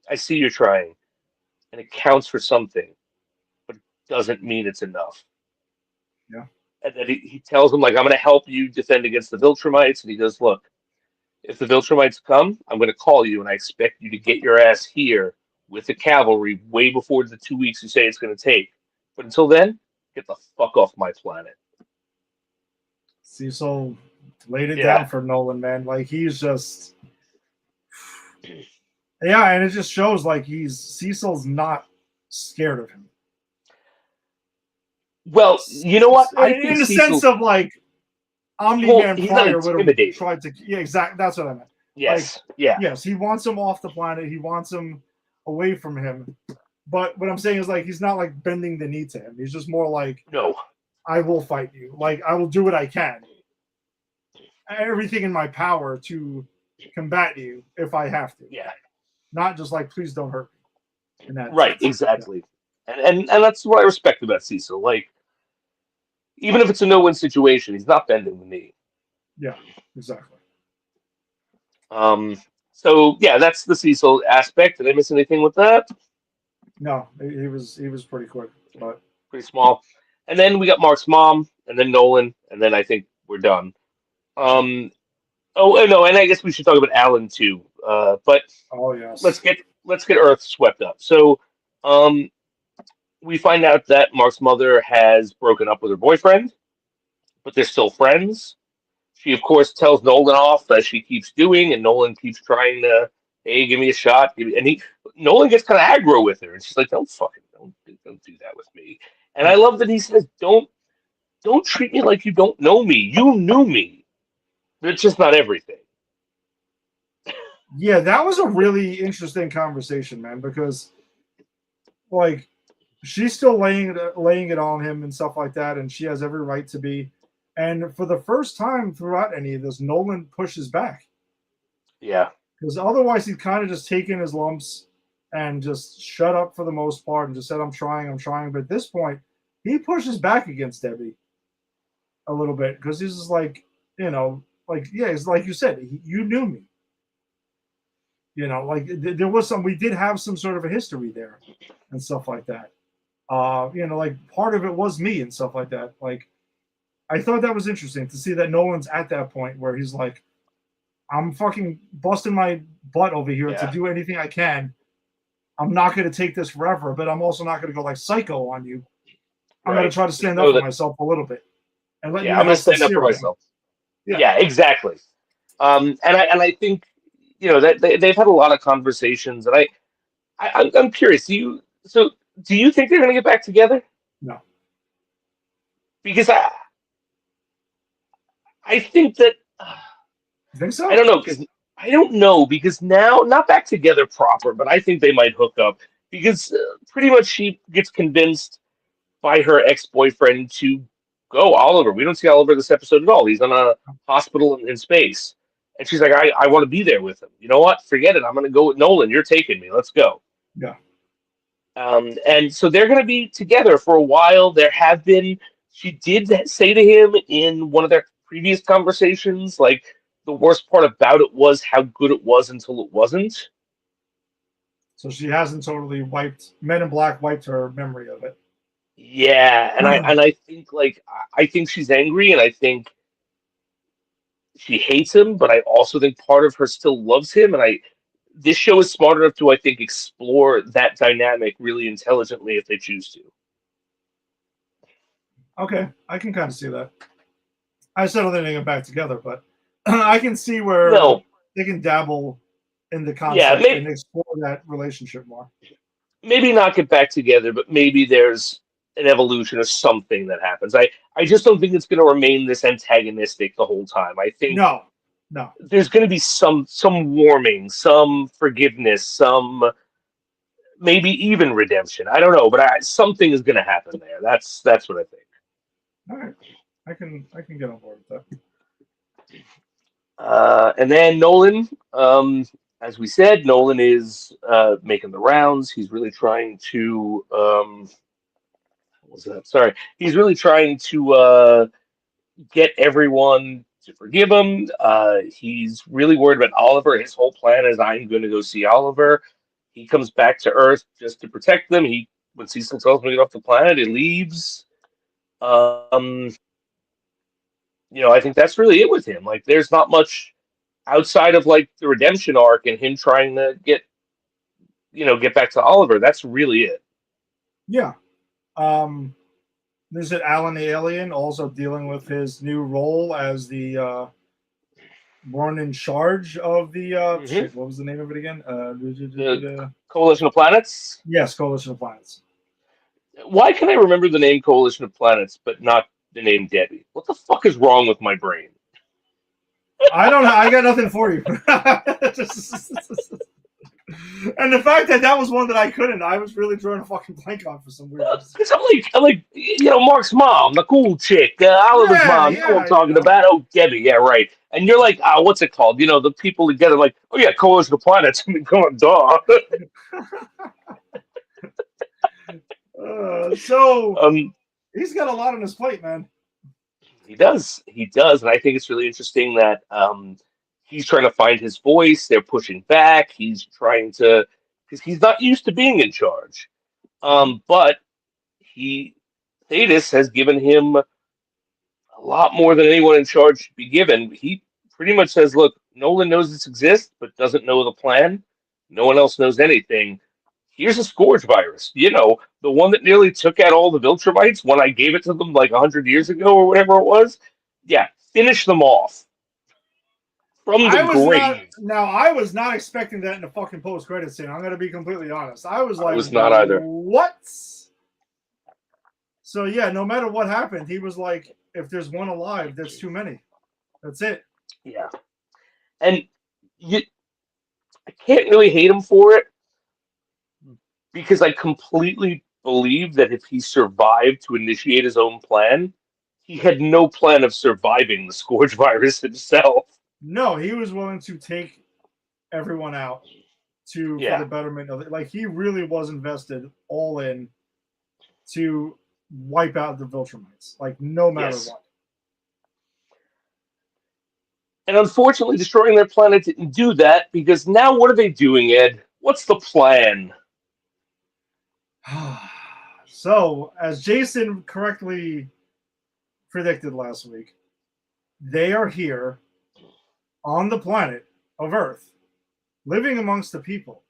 S3: "I see you're trying, and it counts for something, but it doesn't mean it's enough."
S2: Yeah.
S3: And then he tells him, like, "I'm going to help you defend against the Viltrumites." And he goes, "Look, if the Viltrumites come, I'm going to call you, and I expect you to get your ass here with the cavalry way before the 2 weeks you say it's going to take. But until then, get the fuck off my planet."
S2: Cecil laid it down for Nolan, man. Like, he's just... Yeah, and it just shows, like, Cecil's not scared of him.
S3: Well, you know what? I think
S2: in the sense of, like, Omni-Man prior would have tried to... Yeah, exactly. That's what I meant.
S3: Yes.
S2: Like, yes, he wants him off the planet. He wants him away from him. But what I'm saying is, like, he's not, like, bending the knee to him. He's just more like,
S3: no,
S2: I will fight you. Like, I will do what I can. Everything in my power to combat you if I have to.
S3: Yeah.
S2: Not just like, please don't hurt me. In that
S3: right,
S2: sense.
S3: exactly. And that's what I respect about Cecil. Like, even if it's a no-win situation, he's not bending the knee.
S2: Yeah, exactly.
S3: So yeah, that's the Cecil aspect. Did I miss anything with that?
S2: No, he was pretty quick, but
S3: pretty small. And then we got Mark's mom, and then Nolan, and then I think we're done. Oh no, and I guess we should talk about Alan too. But
S2: yes,
S3: let's get Earth swept up. So, we find out that Mark's mother has broken up with her boyfriend, but they're still friends. She, of course, tells Nolan off, as she keeps doing, and Nolan keeps trying to, "Hey, give me a shot." Nolan gets kind of aggro with her, and she's like, don't do that with me." And I love that he says, don't treat me like you don't know me. You knew me. But it's just not everything.
S2: Yeah, that was a really interesting conversation, man, because, like, she's still laying it on him and stuff like that, and she has every right to be. And for the first time throughout any of this, Nolan pushes back.
S3: Yeah.
S2: Because otherwise he'd kind of just taken his lumps and just shut up for the most part and just said, I'm trying. But at this point, he pushes back against Debbie a little bit because he's just like, it's like you said, you knew me. Like there was we did have some sort of a history there and stuff like that. Like part of it was me and stuff like that. Like, I thought that was interesting to see that Nolan's at that point where he's like, I'm fucking busting my butt over here to do anything I can. I'm not going to take this forever, but I'm also not going to go like psycho on you. I'm going to try to stand up for myself a little bit. And let you know
S3: I'm going to stand up for myself. Yeah, exactly. And I think, that they've had a lot of conversations, and I'm curious. Do you think they're going to get back together?
S2: No.
S3: Because I think that.
S2: You think so?
S3: I don't know because now, not back together proper, but I think they might hook up because pretty much she gets convinced by her ex-boyfriend to go, Oliver. We don't see Oliver this episode at all. He's in a hospital in space. And she's like, I want to be there with him. You know what? Forget it. I'm going to go with Nolan. You're taking me. Let's go.
S2: Yeah.
S3: And so they're going to be together for a while. She did say to him in one of their previous conversations, like, the worst part about it was how good it was until it wasn't.
S2: So she hasn't totally Men in Black wiped her memory of it.
S3: Yeah, and I think I think she's angry, and I think she hates him, but I also think part of her still loves him, and this show is smart enough to, I think, explore that dynamic really intelligently if they choose to.
S2: Okay, I can kind of see that. I still don't think they get back together, but I can see where they can dabble in the concept and explore that relationship more.
S3: Maybe not get back together, but maybe there's an evolution or something that happens. I just don't think it's going to remain this antagonistic the whole time. I think
S2: no,
S3: there's going to be some warming, some forgiveness, some maybe even redemption. I don't know, but something is going to happen there. That's what I think.
S2: All right, I can get on board with that.
S3: And then Nolan, as we said, Nolan is making the rounds. He's really trying to he's really trying to get everyone to forgive him. He's really worried about Oliver. His whole plan is, I'm going to go see Oliver. He comes back to Earth just to protect them. When Cecil tells him to get off the planet, he leaves. I think that's really it with him. Like, there's not much outside of like the redemption arc and him trying to get back to Oliver. That's really it.
S2: Yeah. There's Alan the Alien also dealing with his new role as the one in charge of the what was the name of it again?
S3: Coalition of Planets?
S2: Yes, Coalition of Planets.
S3: Why can I remember the name Coalition of Planets but not the name Debbie? What the fuck is wrong with my brain?
S2: I don't know. I got nothing for you. And the fact that was one that I couldn't, I was really drawing a fucking blank on for some weird reason.
S3: Because I'm like, Mark's mom, the cool chick, Oliver's mom, you know what I'm talking about? Oh, Debbie, yeah, right. And you're like, what's it called? The people together, like, oh yeah, Coalition of Planets. I mean, come on, duh.
S2: So he's got a lot on his plate, man.
S3: He does, and I think it's really interesting that he's trying to find his voice. They're pushing back. He's trying to, because he's not used to being in charge. But Thetis has given him a lot more than anyone in charge should be given. He pretty much says, look, Nolan knows this exists, but doesn't know the plan. No one else knows anything. Here's a scourge virus. The one that nearly took out all the Viltrumites when I gave it to them like 100 years ago or whatever it was. Yeah, finish them off. From the grave.
S2: I was not expecting that in the fucking post-credit scene. I'm going to be completely honest. I was
S3: not either.
S2: What? So, yeah, no matter what happened, he was like, if there's one alive, that's too many. That's it.
S3: Yeah. And I can't really hate him for it, because I completely believe that if he survived to initiate his own plan, he had no plan of surviving the Scourge virus himself.
S2: No, he was willing to take everyone out for the betterment of it. Like, he really was invested all in to wipe out the Viltrumites. Like, no matter what.
S3: And unfortunately, destroying their planet didn't do that, because now what are they doing, Ed? What's the plan?
S2: So, as Jason correctly predicted last week, they are here on the planet of Earth, living amongst the people.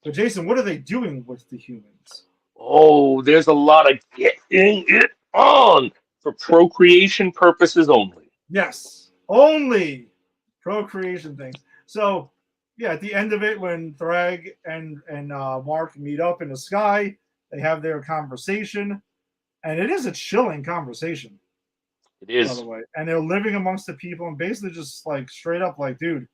S2: But Jason, what are they doing with the humans?
S3: Oh, there's a lot of getting it on for procreation purposes only.
S2: Yes, only procreation things. So, yeah, at the end of it, when Thrag and Mark meet up in the sky, they have their conversation, and it is a chilling conversation.
S3: It is.
S2: By the way, and they're living amongst the people, and basically just like straight up, like, dude,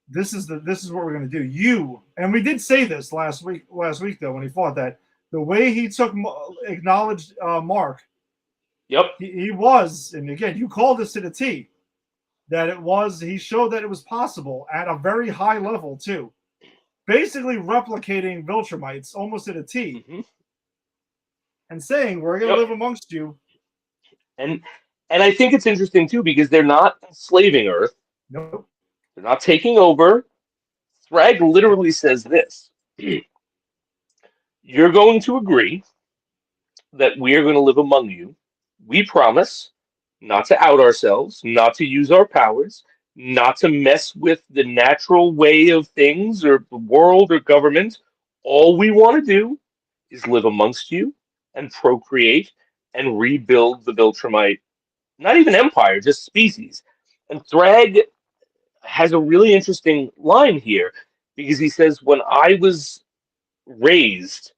S2: this is what we're gonna do. And we did say this last week though, when he fought, that the way he acknowledged Mark,
S3: Yep.
S2: he was, and again, you called this to the T, that it was, he showed that it was possible at a very high level, too. Basically replicating Viltrumites almost to the T.
S3: Mm-hmm.
S2: And saying, we're going to live amongst you.
S3: And I think it's interesting, too, because they're not enslaving Earth.
S2: Nope.
S3: They're not taking over. Thrag literally says this. You're going to agree that we are going to live among you. We promise not to out ourselves, not to use our powers, not to mess with the natural way of things or the world or government. All we want to do is live amongst you and procreate and rebuild the Viltrumite, not even empire, just species. And Thrag has a really interesting line here because he says, when I was raised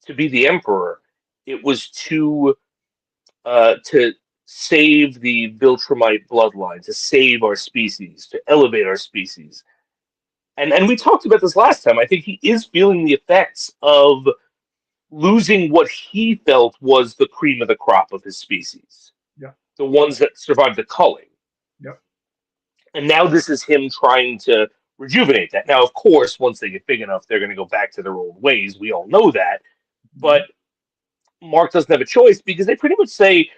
S3: to be the emperor, it was to save the Viltrumite bloodline, to save our species, to elevate our species. And we talked about this last time. I think he is feeling the effects of losing what he felt was the cream of the crop of his species.
S2: Yeah.
S3: The ones that survived the culling.
S2: Yep.
S3: And now this is him trying to rejuvenate that. Now, of course, once they get big enough, they're going to go back to their old ways. We all know that. But Mark doesn't have a choice because they pretty much say,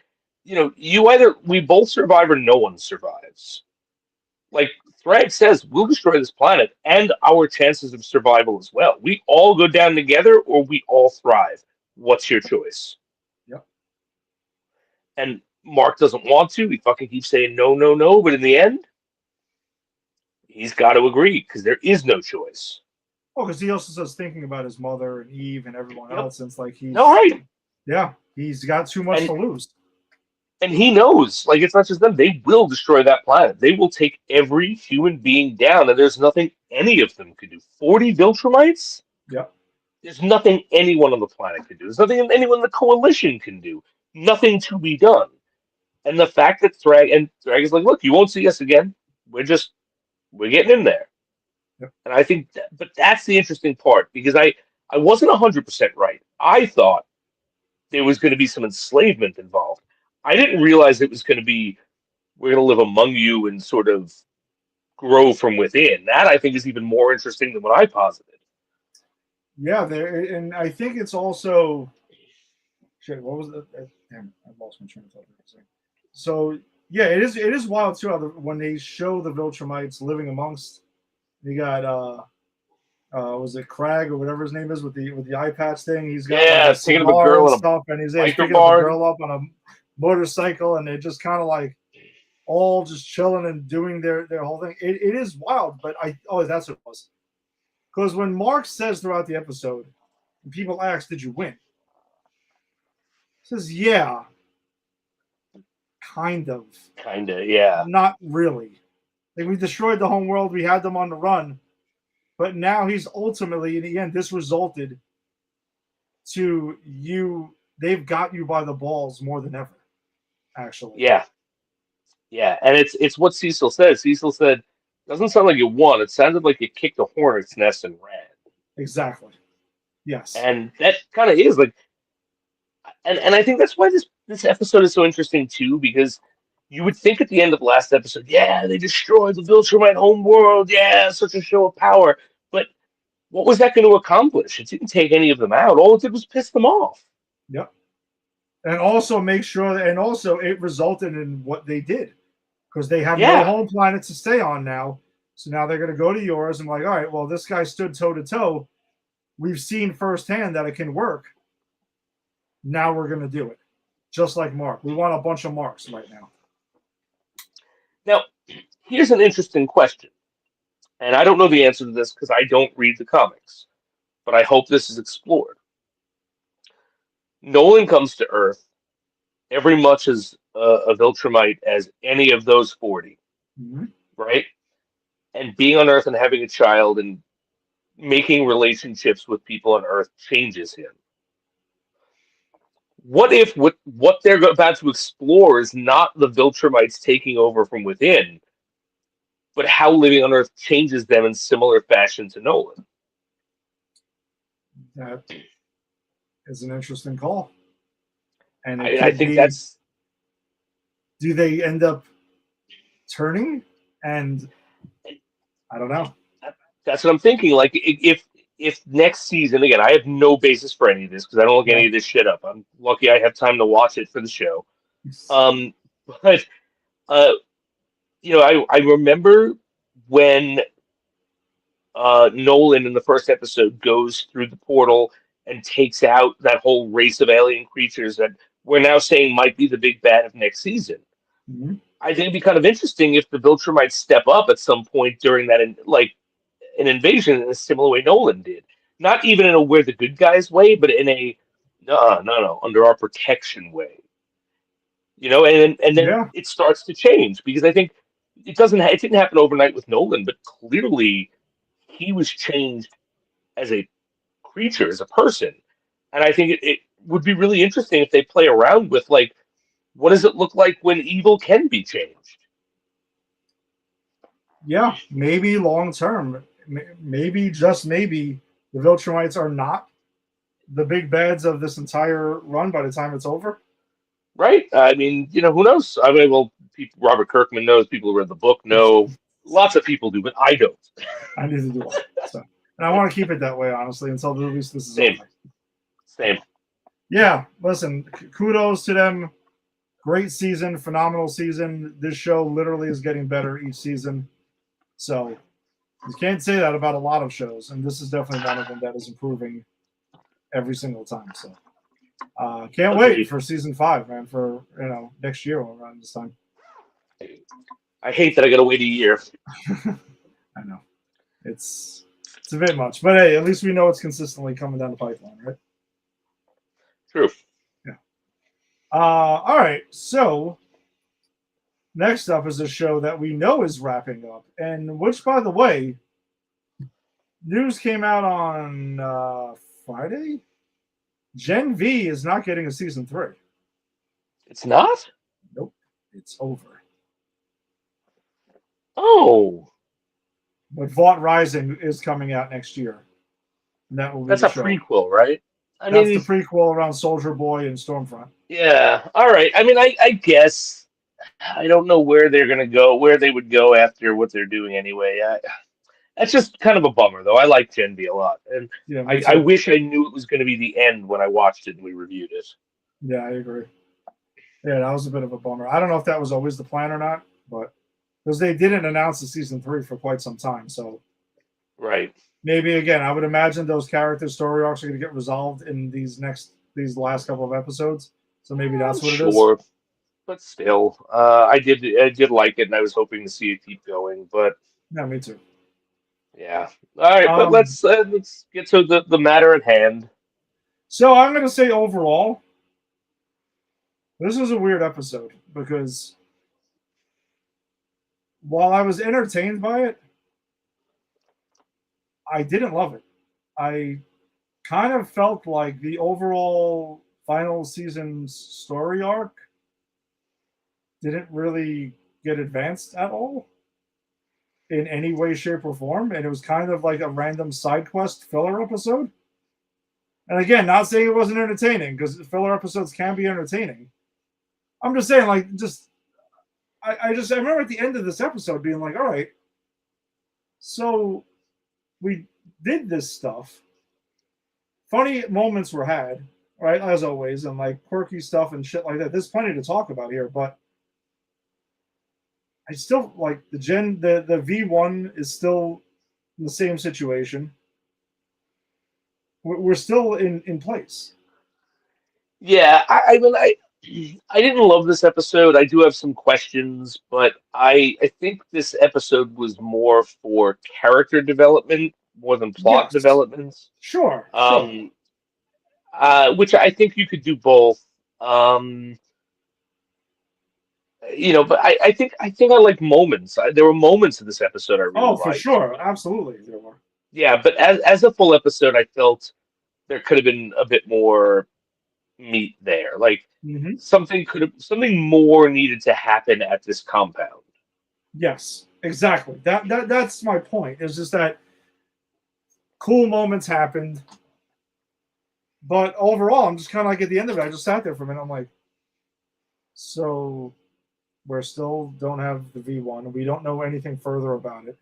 S3: we both survive or no one survives. Like Thrag says, we'll destroy this planet and our chances of survival as well. We all go down together or we all thrive. What's your choice?
S2: Yep.
S3: And Mark doesn't want to. He fucking keeps saying no, no, no. But in the end, he's got to agree because there is no choice.
S2: Oh, because he also says thinking about his mother and Eve and everyone else. And it's like he's he's got too much to lose.
S3: And he knows, like, it's not just them. They will destroy that planet. They will take every human being down, and there's nothing any of them could do. 40 Viltrumites?
S2: Yeah.
S3: There's nothing anyone on the planet can do. There's nothing anyone in the coalition can do. Nothing to be done. And the fact that Thrag is like, look, you won't see us again. We're getting in there.
S2: Yep.
S3: And I think, but that's the interesting part, because I wasn't 100% right. I thought there was going to be some enslavement involved. I didn't realize it was going to be, we're going to live among you and sort of grow from within. That, I think, is even more interesting than what I posited.
S2: Yeah, and I think it's also, shit, what was it? Damn, I lost my train of thought. So, yeah, it is wild, too, when they show the Viltrumites living amongst, you got, was it Crag or whatever his name is with the eye patch thing? He's got
S3: thinking of a girl
S2: and stuff, and he's picking the girl up on a motorcycle, and they're just kind of like all just chilling and doing their whole thing. It is wild, but that's what it was. Because when Mark says throughout the episode, and people ask, "Did you win?" He says, "Yeah, kind of,
S3: yeah,
S2: not really. Like we destroyed the home world, we had them on the run, but now he's ultimately in the end. This resulted to you. They've got you by the balls more than ever." Actually.
S3: Yeah. And it's what Cecil says. Cecil said, doesn't sound like you won. It sounded like you kicked a hornet's nest and ran.
S2: Exactly. Yes.
S3: And that kind of is like, and I think that's why this episode is so interesting too, because you would think at the end of last episode, yeah, they destroyed the Viltrumite home world. Yeah, such a show of power. But what was that going to accomplish? It didn't take any of them out. All it did was piss them off.
S2: Yep. And also make sure, and also it resulted in what they did, because they have no home planet to stay on now. So now they're going to go to yours and like, all right, well, this guy stood toe to toe. We've seen firsthand that it can work. Now we're going to do it, just like Mark. We want a bunch of Marks right now.
S3: Now, here's an interesting question, and I don't know the answer to this because I don't read the comics, but I hope this is explored. Nolan comes to Earth every much as a Viltrumite as any of those 40, right? And being on Earth and having a child and making relationships with people on Earth changes him. What if what they're about to explore is not the Viltrumites taking over from within, but how living on Earth changes them in similar fashion to Nolan?
S2: is an interesting call. And
S3: I think that's.
S2: Do they end up turning? And I don't know.
S3: That's what I'm thinking. Like if next season, again, I have no basis for any of this because I don't look any of this shit up. I'm lucky I have time to watch it for the show. But I remember when Nolan in the first episode goes through the portal and takes out that whole race of alien creatures that we're now saying might be the big bad of next season.
S2: Mm-hmm.
S3: I think it'd be kind of interesting if the Viltrum might step up at some point during that, an invasion in a similar way Nolan did. Not even in a we're the good guys way, but in a no, under our protection way. And then it starts to change because I think it didn't happen overnight with Nolan, but clearly he was changed as a creature, as a person. And I think it would be really interesting if they play around with, like, what does it look like when evil can be changed?
S2: Yeah, maybe long term. Maybe, just maybe, the Viltrumites are not the big bads of this entire run by the time it's over.
S3: Right? I mean, who knows? I mean, well, Robert Kirkman knows. People who read the book know. Lots of people do, but I don't.
S2: I need to do it. So. And I want to keep it that way, honestly, until at least this is over.
S3: Same.
S2: Yeah, listen, kudos to them. Great season, phenomenal season. This show literally is getting better each season. So you can't say that about a lot of shows, and this is definitely one of them that is improving every single time. So can't wait for season 5, man, for next year around this time.
S3: I hate that I gotta wait a year.
S2: I know. It's a bit much. But hey, at least we know it's consistently coming down the pipeline, right?
S3: True.
S2: Yeah. All right. So next up is a show that we know is wrapping up, and which, by the way, news came out on Friday. Gen V is not getting a season 3.
S3: It's not?
S2: Nope. It's over.
S3: Oh.
S2: But Vought Rising is coming out next year. And that will be
S3: That's
S2: the
S3: a
S2: show.
S3: prequel, right?
S2: That's the prequel around Soldier Boy and Stormfront.
S3: Yeah. All right. I mean, I guess I don't know where they're gonna go, where they would go after what they're doing anyway. That's just kind of a bummer, though. I like Gen V a lot, and
S2: Yeah,
S3: I wish I knew it was going to be the end when I watched it and we reviewed it.
S2: Yeah, I agree. Yeah, that was a bit of a bummer. I don't know if that was always the plan or not, but because they didn't announce the season 3 for quite some time, so
S3: right.
S2: Maybe again, I would imagine those character story arcs are going to get resolved in these last couple of episodes. So maybe that's what it is.
S3: Sure, but still, I did like it, and I was hoping to see it keep going. But
S2: yeah, me too.
S3: Yeah. All right, but let's get to the matter at hand.
S2: So I'm going to say overall, this was a weird episode because while I was entertained by it, I didn't love it. I kind of felt like the overall final season's story arc didn't really get advanced at all in any way, shape, or form. And it was kind of like a random side quest filler episode. And again, not saying it wasn't entertaining, because filler episodes can be entertaining. I'm just saying, like, I remember at the end of this episode being like, all right, so we did this stuff. Funny moments were had, right, as always, and like quirky stuff and shit like that. There's plenty to talk about here, but I still like the V1 is still in the same situation. We're still in place.
S3: Yeah, I mean, I didn't love this episode. I do have some questions, but I think this episode was more for character development more than plot development.
S2: Sure.
S3: Which I think you could do both. But I think I like moments. There were moments in this episode I really liked.
S2: For sure, absolutely there were.
S3: Yeah, but as a full episode, I felt there could have been a bit more meat there. Like something more needed to happen at this compound.
S2: Yes, exactly. That's my point. It's just that cool moments happened. But overall, I'm just kind of like at the end of it. I just sat there for a minute. I'm like, so we're still don't have the V1. We don't know anything further about it.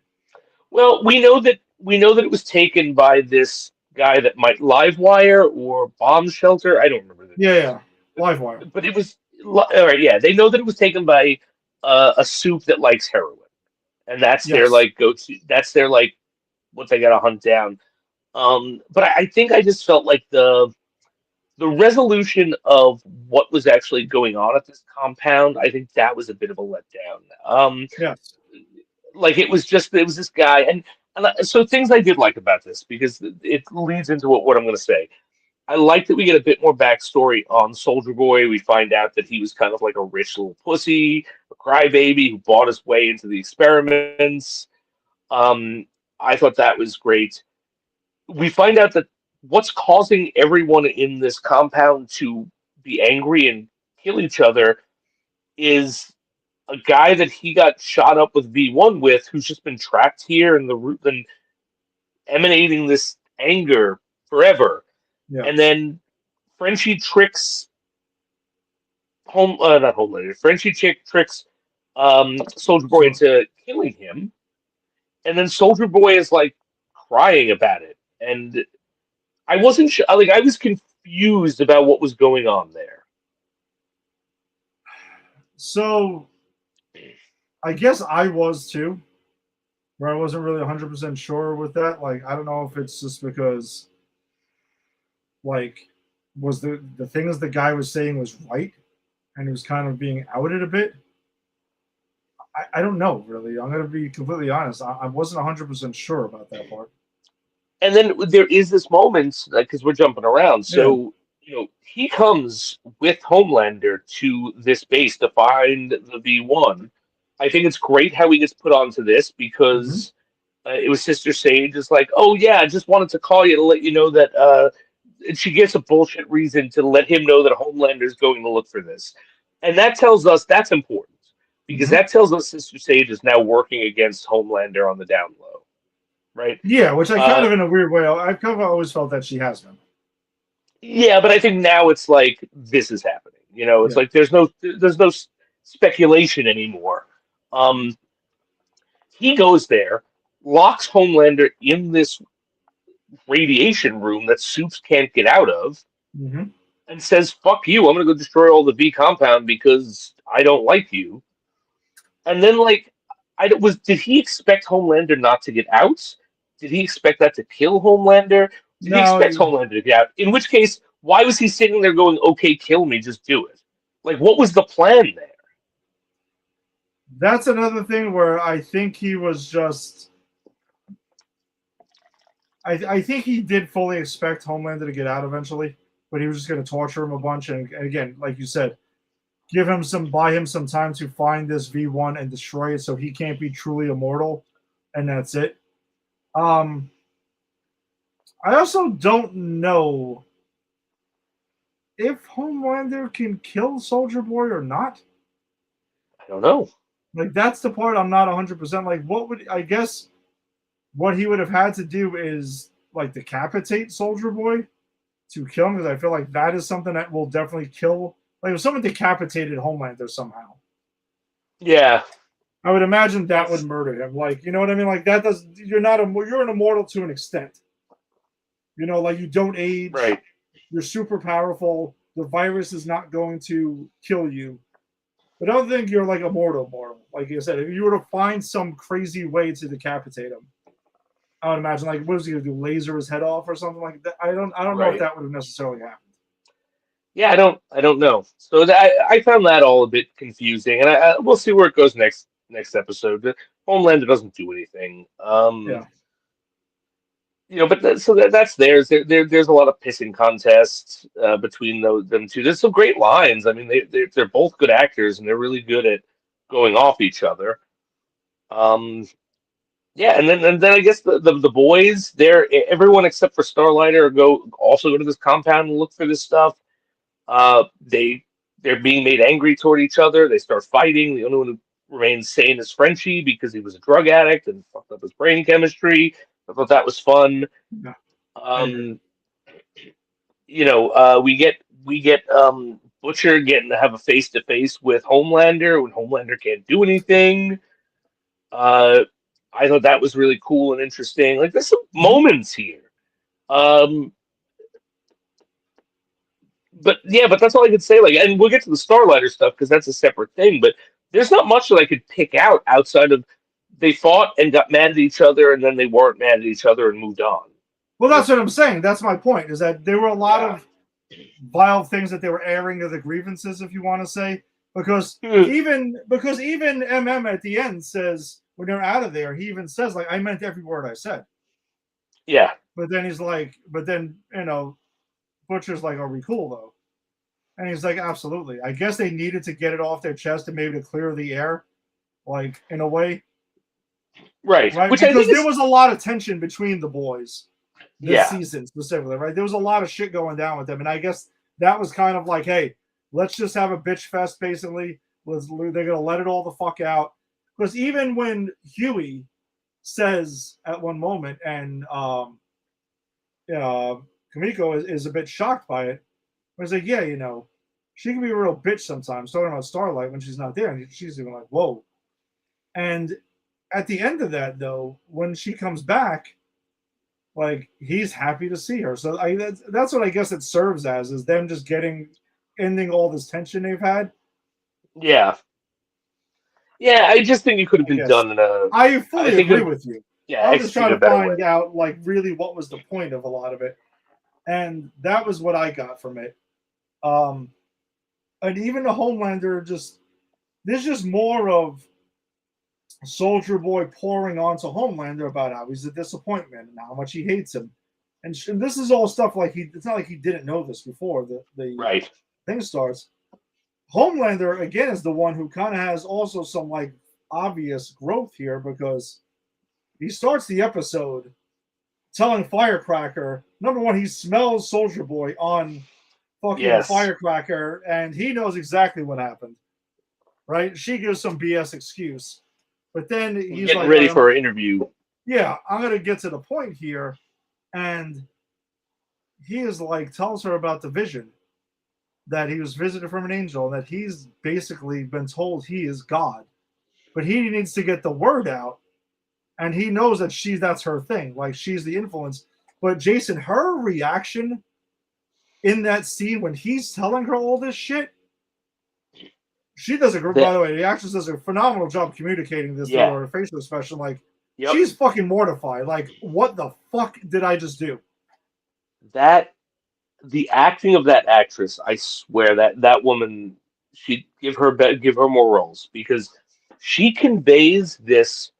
S3: Well, we know that it was taken by this guy that might Livewire or Bomb Shelter. I don't remember the
S2: Yeah,
S3: names,
S2: yeah. Livewire.
S3: but it was all right. Yeah, they know that it was taken by a soup that likes heroin, and that's their
S2: Yes.
S3: like go-to. That's their like what they got to hunt down. But I think I just felt like the resolution of what was actually going on at this compound. I think that was a bit of a letdown.
S2: Yes.
S3: Like it was this guy, so things I did like about this because it leads into what I'm going to say. I like that we get a bit more backstory on Soldier Boy. We find out that he was kind of like a rich little pussy, a crybaby who bought his way into the experiments. Um, I thought that was great. We find out that what's causing everyone in this compound to be angry and kill each other is a guy that he got shot up with V1 with, who's just been trapped here in the root and emanating this anger forever.
S2: Yeah.
S3: And then Frenchie tricks not Homelander. Frenchie chick tricks Soldier Boy
S2: So
S3: into killing him, and then Soldier Boy is like crying about it, and I wasn't sure. Like I was confused about what was going on there.
S2: so I guess I was too, where I wasn't really 100% sure with that. Like, I don't know if it's just because, like, was the things the guy was saying was right, and he was kind of being outed a bit. I don't know, really. I'm going to be completely honest. I wasn't 100% sure about that part.
S3: And then there is this moment because we're jumping around.
S2: Yeah.
S3: So he comes with Homelander to this base to find the V1. I think it's great how he gets put onto this because it was Sister Sage is like, oh yeah, I just wanted to call you to let you know that. And she gives a bullshit reason to let him know that Homelander is going to look for this, and that tells us that's important because that tells us Sister Sage is now working against Homelander on the down low, right?
S2: Yeah, which I kind of, in a weird way, I've kind of always felt that she has been.
S3: Yeah, but I think now it's like this is happening. It's
S2: Yeah.
S3: like there's no speculation anymore. He goes there, locks Homelander in this radiation room that Supes can't get out of, and says, "Fuck you! I'm gonna go destroy all the V compound because I don't like you." And then, like, did he expect Homelander not to get out? Did he expect that to kill Homelander? Did he
S2: No,
S3: expect Homelander to get out? In which case, why was he sitting there going, "Okay, kill me, just do it"? Like, what was the plan there?
S2: that's another thing where I think he was just. I think he did fully expect Homelander to get out eventually, but he was just going to torture him a bunch. And again, like you said, buy him some time to find this V1 and destroy it so he can't be truly immortal. And that's it. I also don't know if Homelander can kill Soldier Boy or not.
S3: I don't know.
S2: Like, that's the part I'm not 100%. Like, what he would have had to do is, like, decapitate Soldier Boy to kill him, because I feel like that is something that will definitely kill. Like, if someone decapitated Homelander somehow.
S3: Yeah.
S2: I would imagine that would murder him. Like, you know what I mean? Like, that does. You're an immortal to an extent. Like, you don't age.
S3: Right.
S2: You're super powerful. The virus is not going to kill you. But I don't think you're like immortal. Like you said, if you were to find some crazy way to decapitate him, I would imagine, like, what was he gonna do? Laser his head off or something like that? I don't know if that would have necessarily happened.
S3: Yeah, I don't know. So I found that all a bit confusing, and we'll see where it goes next episode. Homelander doesn't do anything.
S2: Yeah.
S3: But that's theirs. There's a lot of pissing contests between them two. There's some great lines. I mean, they're both good actors, and they're really good at going off each other. Yeah, and then I guess the boys, everyone except for Starlighter go to this compound and look for this stuff. They're being made angry toward each other. They start fighting. The only one who remains sane is Frenchie because he was a drug addict and fucked up his brain chemistry. I thought that was fun.
S2: Yeah.
S3: we get Butcher getting to have a face to face with Homelander when Homelander can't do anything. Uh, I thought that was really cool and interesting. Like there's some moments here. Um, but that's all I could say. Like, and we'll get to the Starlighter stuff because that's a separate thing. But there's not much that I could pick out outside of they fought and got mad at each other, and then they weren't mad at each other and moved on.
S2: Well, that's what I'm saying. That's my point. Is that there were a lot of vile things that they were airing of the grievances, if you want to say, because even MM at the end says when they're out of there, he even says like, "I meant every word I said."
S3: Yeah.
S2: But then he's like, Butcher's like, "Are we cool though?" And he's like, "Absolutely." I guess they needed to get it off their chest and maybe to clear the air, like in a way.
S3: Right.
S2: Which because there was a lot of tension between the boys this season specifically, right? There was a lot of shit going down with them. And I guess that was kind of like, hey, let's just have a bitch fest, basically. They're going to let it all the fuck out. Because even when Huey says at one moment, and Kamiko is a bit shocked by it, he's like, yeah, she can be a real bitch sometimes, talking about Starlight when she's not there. And she's even like, whoa. And at the end of that, though, when she comes back, like he's happy to see her. So that's what I guess it serves as, is them just ending all this tension they've had.
S3: Yeah. Yeah, I just think it could have been done in a.
S2: I fully agree with you.
S3: Yeah,
S2: I'm just trying to find
S3: way.
S2: out like really what was the point of a lot of it, and that was what I got from it. And even the Homelander there's just more of Soldier Boy pouring onto Homelander about how he's a disappointment and how much he hates him. And this is all stuff like it's not like he didn't know this before the thing starts. Homelander, again, is the one who kind of has also some like obvious growth here because he starts the episode telling Firecracker, number one, he smells Soldier Boy on fucking Firecracker and he knows exactly what happened. Right? She gives some BS excuse. But then he's
S3: getting
S2: like,
S3: ready for an interview.
S2: Yeah, I'm going to get to the point here. And he is like, tells her about the vision that he was visited from an angel, that he's basically been told he is God. But he needs to get the word out. And he knows that that's her thing. Like, she's the influence. But Jason, her reaction in that scene when he's telling her all this shit, she does by the way, the actress does a phenomenal job communicating this through her facial expression. Like, she's fucking mortified. Like, what the fuck did I just do?
S3: The acting of that actress, I swear that woman, she'd give her more roles because she conveys this.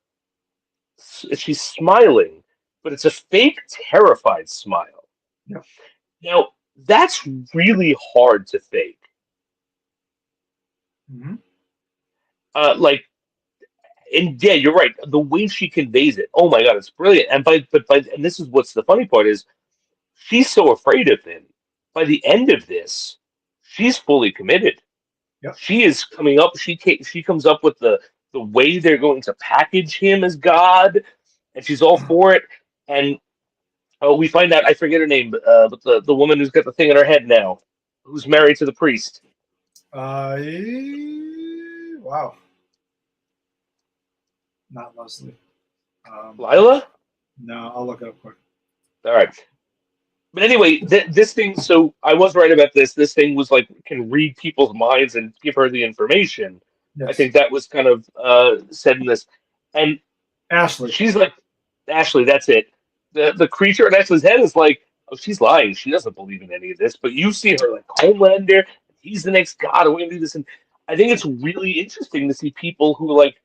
S3: She's smiling, but it's a fake, terrified smile.
S2: Yeah.
S3: Now, that's really hard to fake.
S2: Mm-hmm.
S3: And yeah, you're right. The way she conveys it, oh my god, it's brilliant. And and this is what's the funny part is, she's so afraid of him. By the end of this, she's fully committed.
S2: Yep.
S3: She is coming up. She comes up with the way they're going to package him as God, and she's all for it. And we find out, I forget her name, but the woman who's got the thing in her head now, who's married to the priest.
S2: Wow. Not Leslie.
S3: Lila?
S2: No, I'll look it up quick.
S3: All right. But anyway, this thing, so I was right about this. This thing was like, can read people's minds and give her the information.
S2: Yes.
S3: I think that was kind of said in this. And
S2: Ashley.
S3: She's like, Ashley, that's it. The creature in Ashley's head is like, oh, she's lying. She doesn't believe in any of this. But you see her like, Homelander, he's the next god. We're going to do this. And I think it's really interesting to see people who are like,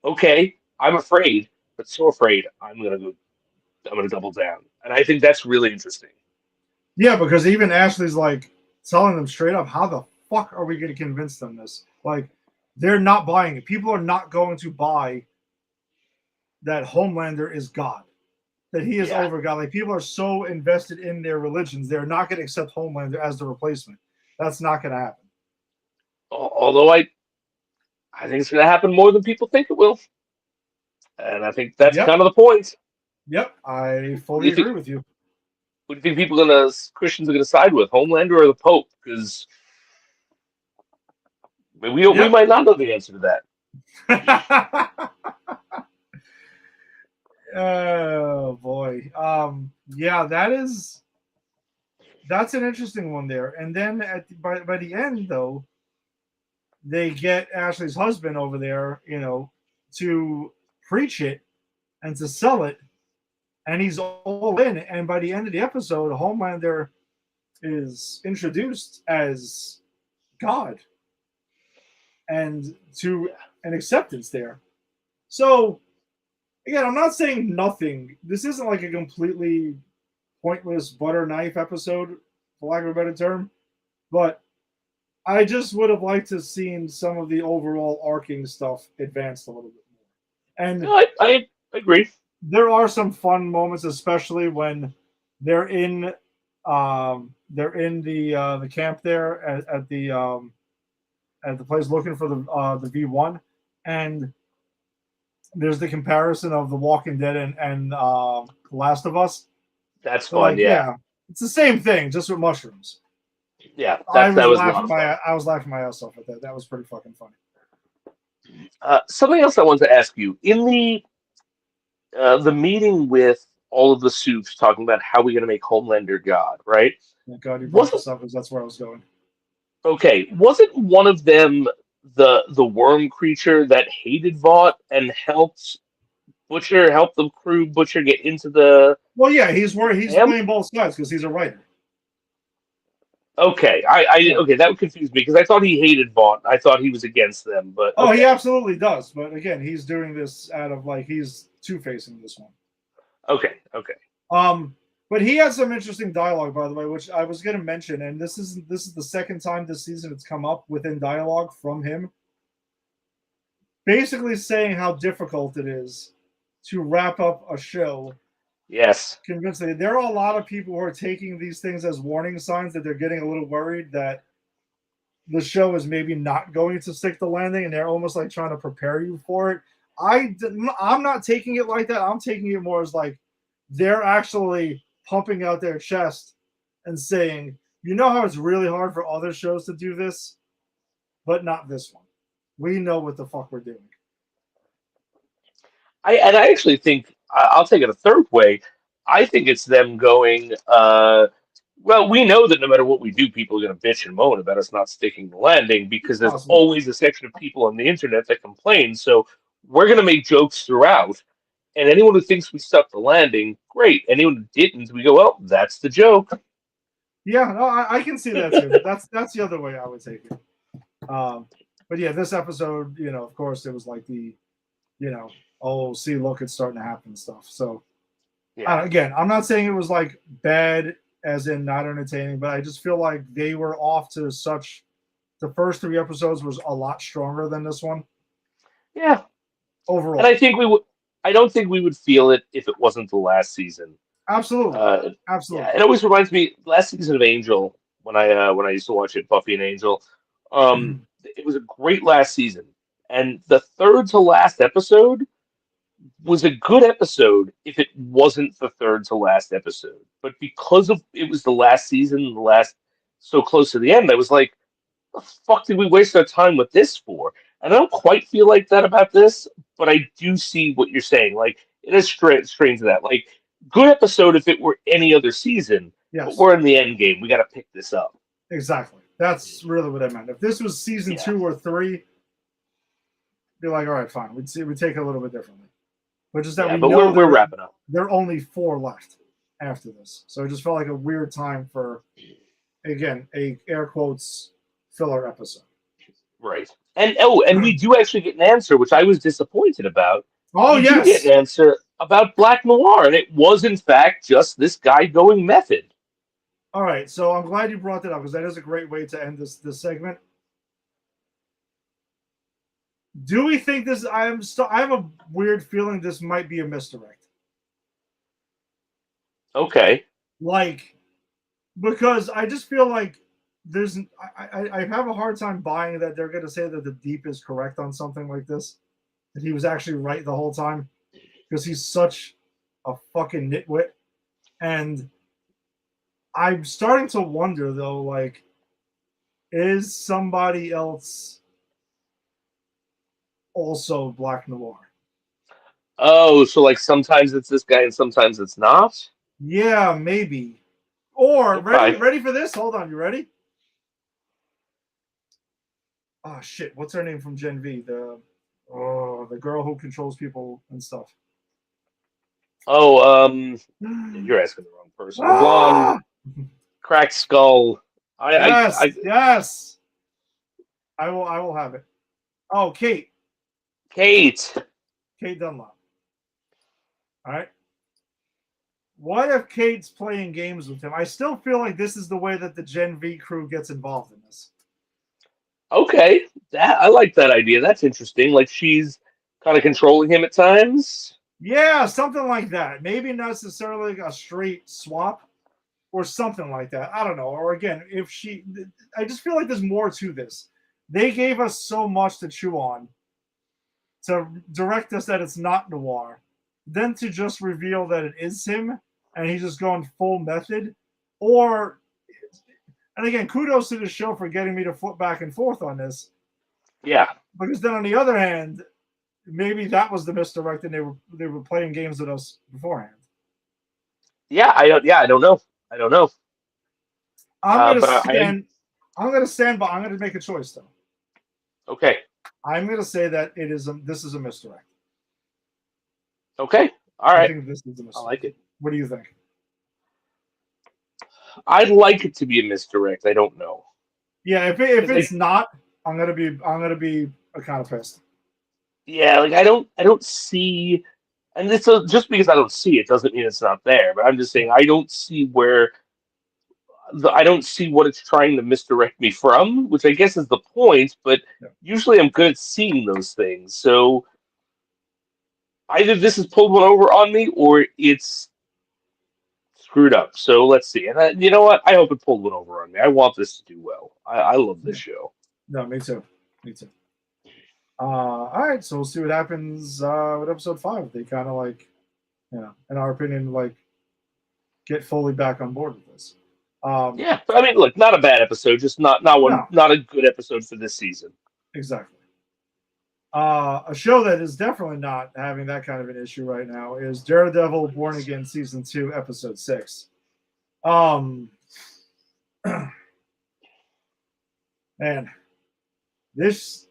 S3: okay, I'm afraid, but so afraid, I'm gonna double down. And I think that's really interesting.
S2: Yeah, because even Ashley's like telling them straight up, how the fuck are we going to convince them this? Like, they're not buying it. People are not going to buy that Homelander is God, that he is over God. Like, people are so invested in their religions, they're not going to accept Homelander as the replacement. That's not going to happen.
S3: Although I think it's going to happen more than people think it will. And I think that's kind of the point.
S2: Yep, I fully agree with you.
S3: Who do you think Christians are gonna side with, Homelander or the Pope? Because we might not know the answer to that.
S2: Oh boy. Yeah, that's an interesting one there. And then by the end though, they get Ashley's husband over there, to preach it and to sell it, and he's all in. And by the end of the episode, Homelander is introduced as God, and to an acceptance there. So again, I'm not saying nothing. This isn't like a completely pointless butter knife episode, for lack of a better term, but I just would have liked to have seen some of the overall arcing stuff advanced a little bit more. And
S3: No, I agree.
S2: there are some fun moments, especially when they're in the camp there at the place looking for the V1, and there's the comparison of The Walking Dead and The Last of Us.
S3: That's
S2: So,
S3: fun. Yeah.
S2: it's the same thing, just with mushrooms.
S3: Yeah.
S2: I was
S3: laughing
S2: my ass off at that. That was pretty fucking funny.
S3: Something else I wanted to ask you in the meeting with all of the suits talking about how we're going to make Homelander God, right?
S2: Thank God you brought this up, because that's where I was going.
S3: Okay, wasn't one of them the worm creature that hated Vought and helped the crew Butcher get into the?
S2: Well, yeah, he's playing both sides because he's a writer.
S3: Okay, okay, that would confuse me because I thought he hated Vought. I thought he was against them, but okay.
S2: He absolutely does. But again, he's doing this out of he's two-facing this one.
S3: Okay.
S2: But he had some interesting dialogue, by the way, which I was going to mention, and this is the second time this season it's come up within dialogue from him, basically saying how difficult it is to wrap up a show.
S3: Yes.
S2: Convincingly. There are a lot of people who are taking these things as warning signs that they're getting a little worried that the show is maybe not going to stick the landing, and they're almost like trying to prepare you for it. I'm not taking it like that. I'm taking it more as like they're actually pumping out their chest and saying, you know how it's really hard for other shows to do this, but not this one. We know what the fuck we're doing.
S3: I actually think I'll take it a third way. I think it's them going, well, we know that no matter what we do, people are going to bitch and moan about us not sticking the landing because there's always a section of people on the internet that complain. So we're going to make jokes throughout. And anyone who thinks we stuck the landing, great. Anyone who didn't, we go, well, that's the joke.
S2: Yeah, no, I can see that too. That's the other way I would take it. But yeah, this episode, of course, it was like the, see, look, it's starting to happen stuff. So, yeah. Again, I'm not saying it was like bad as in not entertaining, but I just feel like they were off to the first 3 episodes was a lot stronger than this one.
S3: Yeah.
S2: Overall.
S3: And I don't think we would feel it if it wasn't the last season.
S2: Absolutely. Absolutely.
S3: Yeah, it always reminds me last season of Angel when I used to watch it, Buffy and Angel. It was a great last season, and the third to last episode was a good episode if it wasn't the third to last episode. But because it was the last season, so close to the end, I was like, the fuck did we waste our time with this for? And I don't quite feel like that about this, but I do see what you're saying. Like, it is strange to that. Like, good episode if it were any other season, but we're in the end game. We got to pick this up.
S2: Exactly. That's really what I meant. If this was season 2 or 3, be like, all right, fine. We'd take it a little bit differently. But just that
S3: we're wrapping up.
S2: There are only 4 left after this. So it just felt like a weird time for, again, a air quotes filler episode.
S3: Right. And we do actually get an answer, which I was disappointed about.
S2: Oh,
S3: we
S2: yes.
S3: do get an answer about Black Noir, and it was, in fact, just this guy going method.
S2: All right, so I'm glad you brought that up, because that is a great way to end this segment. Do we think this... I have a weird feeling this might be a misdirect.
S3: Okay.
S2: Because I just feel like there's... I have a hard time buying that they're going to say that the Deep is correct on something like this. That he was actually right the whole time. Because he's such a fucking nitwit. And I'm starting to wonder though, like, is somebody else also Black Noir?
S3: Oh, so like sometimes it's this guy and sometimes it's not?
S2: Yeah, maybe. Or
S3: Okay.
S2: ready for this? Hold on, you ready? Oh shit, what's her name from Gen V? The girl who controls people and stuff.
S3: Oh, you're asking the wrong person. The blonde,
S2: Ah!
S3: cracked skull.
S2: Yes, yes. I will have it. Oh, Kate
S3: Kate.
S2: Dunlop. All right. What if Kate's playing games with him? I still feel like this is the way that the Gen V crew gets involved in this.
S3: Okay, I like that idea. That's interesting. Like she's kind of controlling him at times.
S2: Yeah, something like that. Maybe not necessarily a straight swap or something like that. I don't know. Or again, I just feel like there's more to this. They gave us so much to chew on to direct us that it's not Noir, then to just reveal that it is him and he's just going full method. Or, and again, kudos to the show for getting me to flip back and forth on this.
S3: Yeah.
S2: Because then on the other hand, maybe that was the misdirect and they were playing games with us beforehand.
S3: Yeah, I don't know. I don't know.
S2: I'm
S3: But
S2: gonna stand by. I'm gonna make a choice though.
S3: Okay.
S2: I'm gonna say that this is a misdirect.
S3: Okay. All
S2: I
S3: right.
S2: think this is a misdirect.
S3: I like it.
S2: What do you think?
S3: I'd like it to be a misdirect. I don't know.
S2: Yeah, if it's not, I'm gonna be kind of pissed.
S3: Yeah, like I don't see, and this just because I don't see it doesn't mean it's not there. But I'm just saying I don't see I don't see what it's trying to misdirect me from, which I guess is the point. But
S2: Yeah.
S3: usually I'm good at seeing those things. So either this has pulled one over on me, or it's screwed up. So let's see. And you know what? I hope it pulled one over on me. I want this to do well. I love this show.
S2: No, me too. Me too. All right, so we'll see what happens with episode 5. They kind of like, in our opinion, like get fully back on board with this.
S3: Yeah, but I mean, look, not a bad episode, just not one, not a good episode for this season.
S2: Exactly. A show that is definitely not having that kind of an issue right now is Daredevil Born Again Season 2, Episode 6. Man, this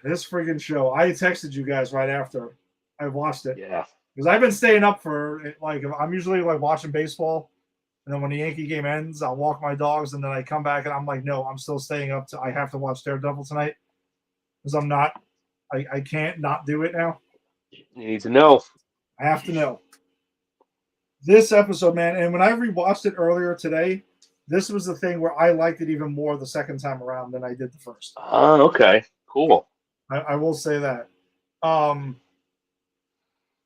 S2: friggin' show, I texted you guys right after I watched it.
S3: Yeah.
S2: Because I've been staying up for, like, I'm usually, like, watching baseball. And then when the Yankee game ends, I'll walk my dogs. And then I come back and I'm like, no, I'm still staying up. I have to watch Daredevil tonight. Because I can't not do it now.
S3: You need to know.
S2: I have to know. This episode, man, and when I rewatched it earlier today, this was the thing where I liked it even more the second time around than I did the first.
S3: Oh, okay. Cool.
S2: I will say that.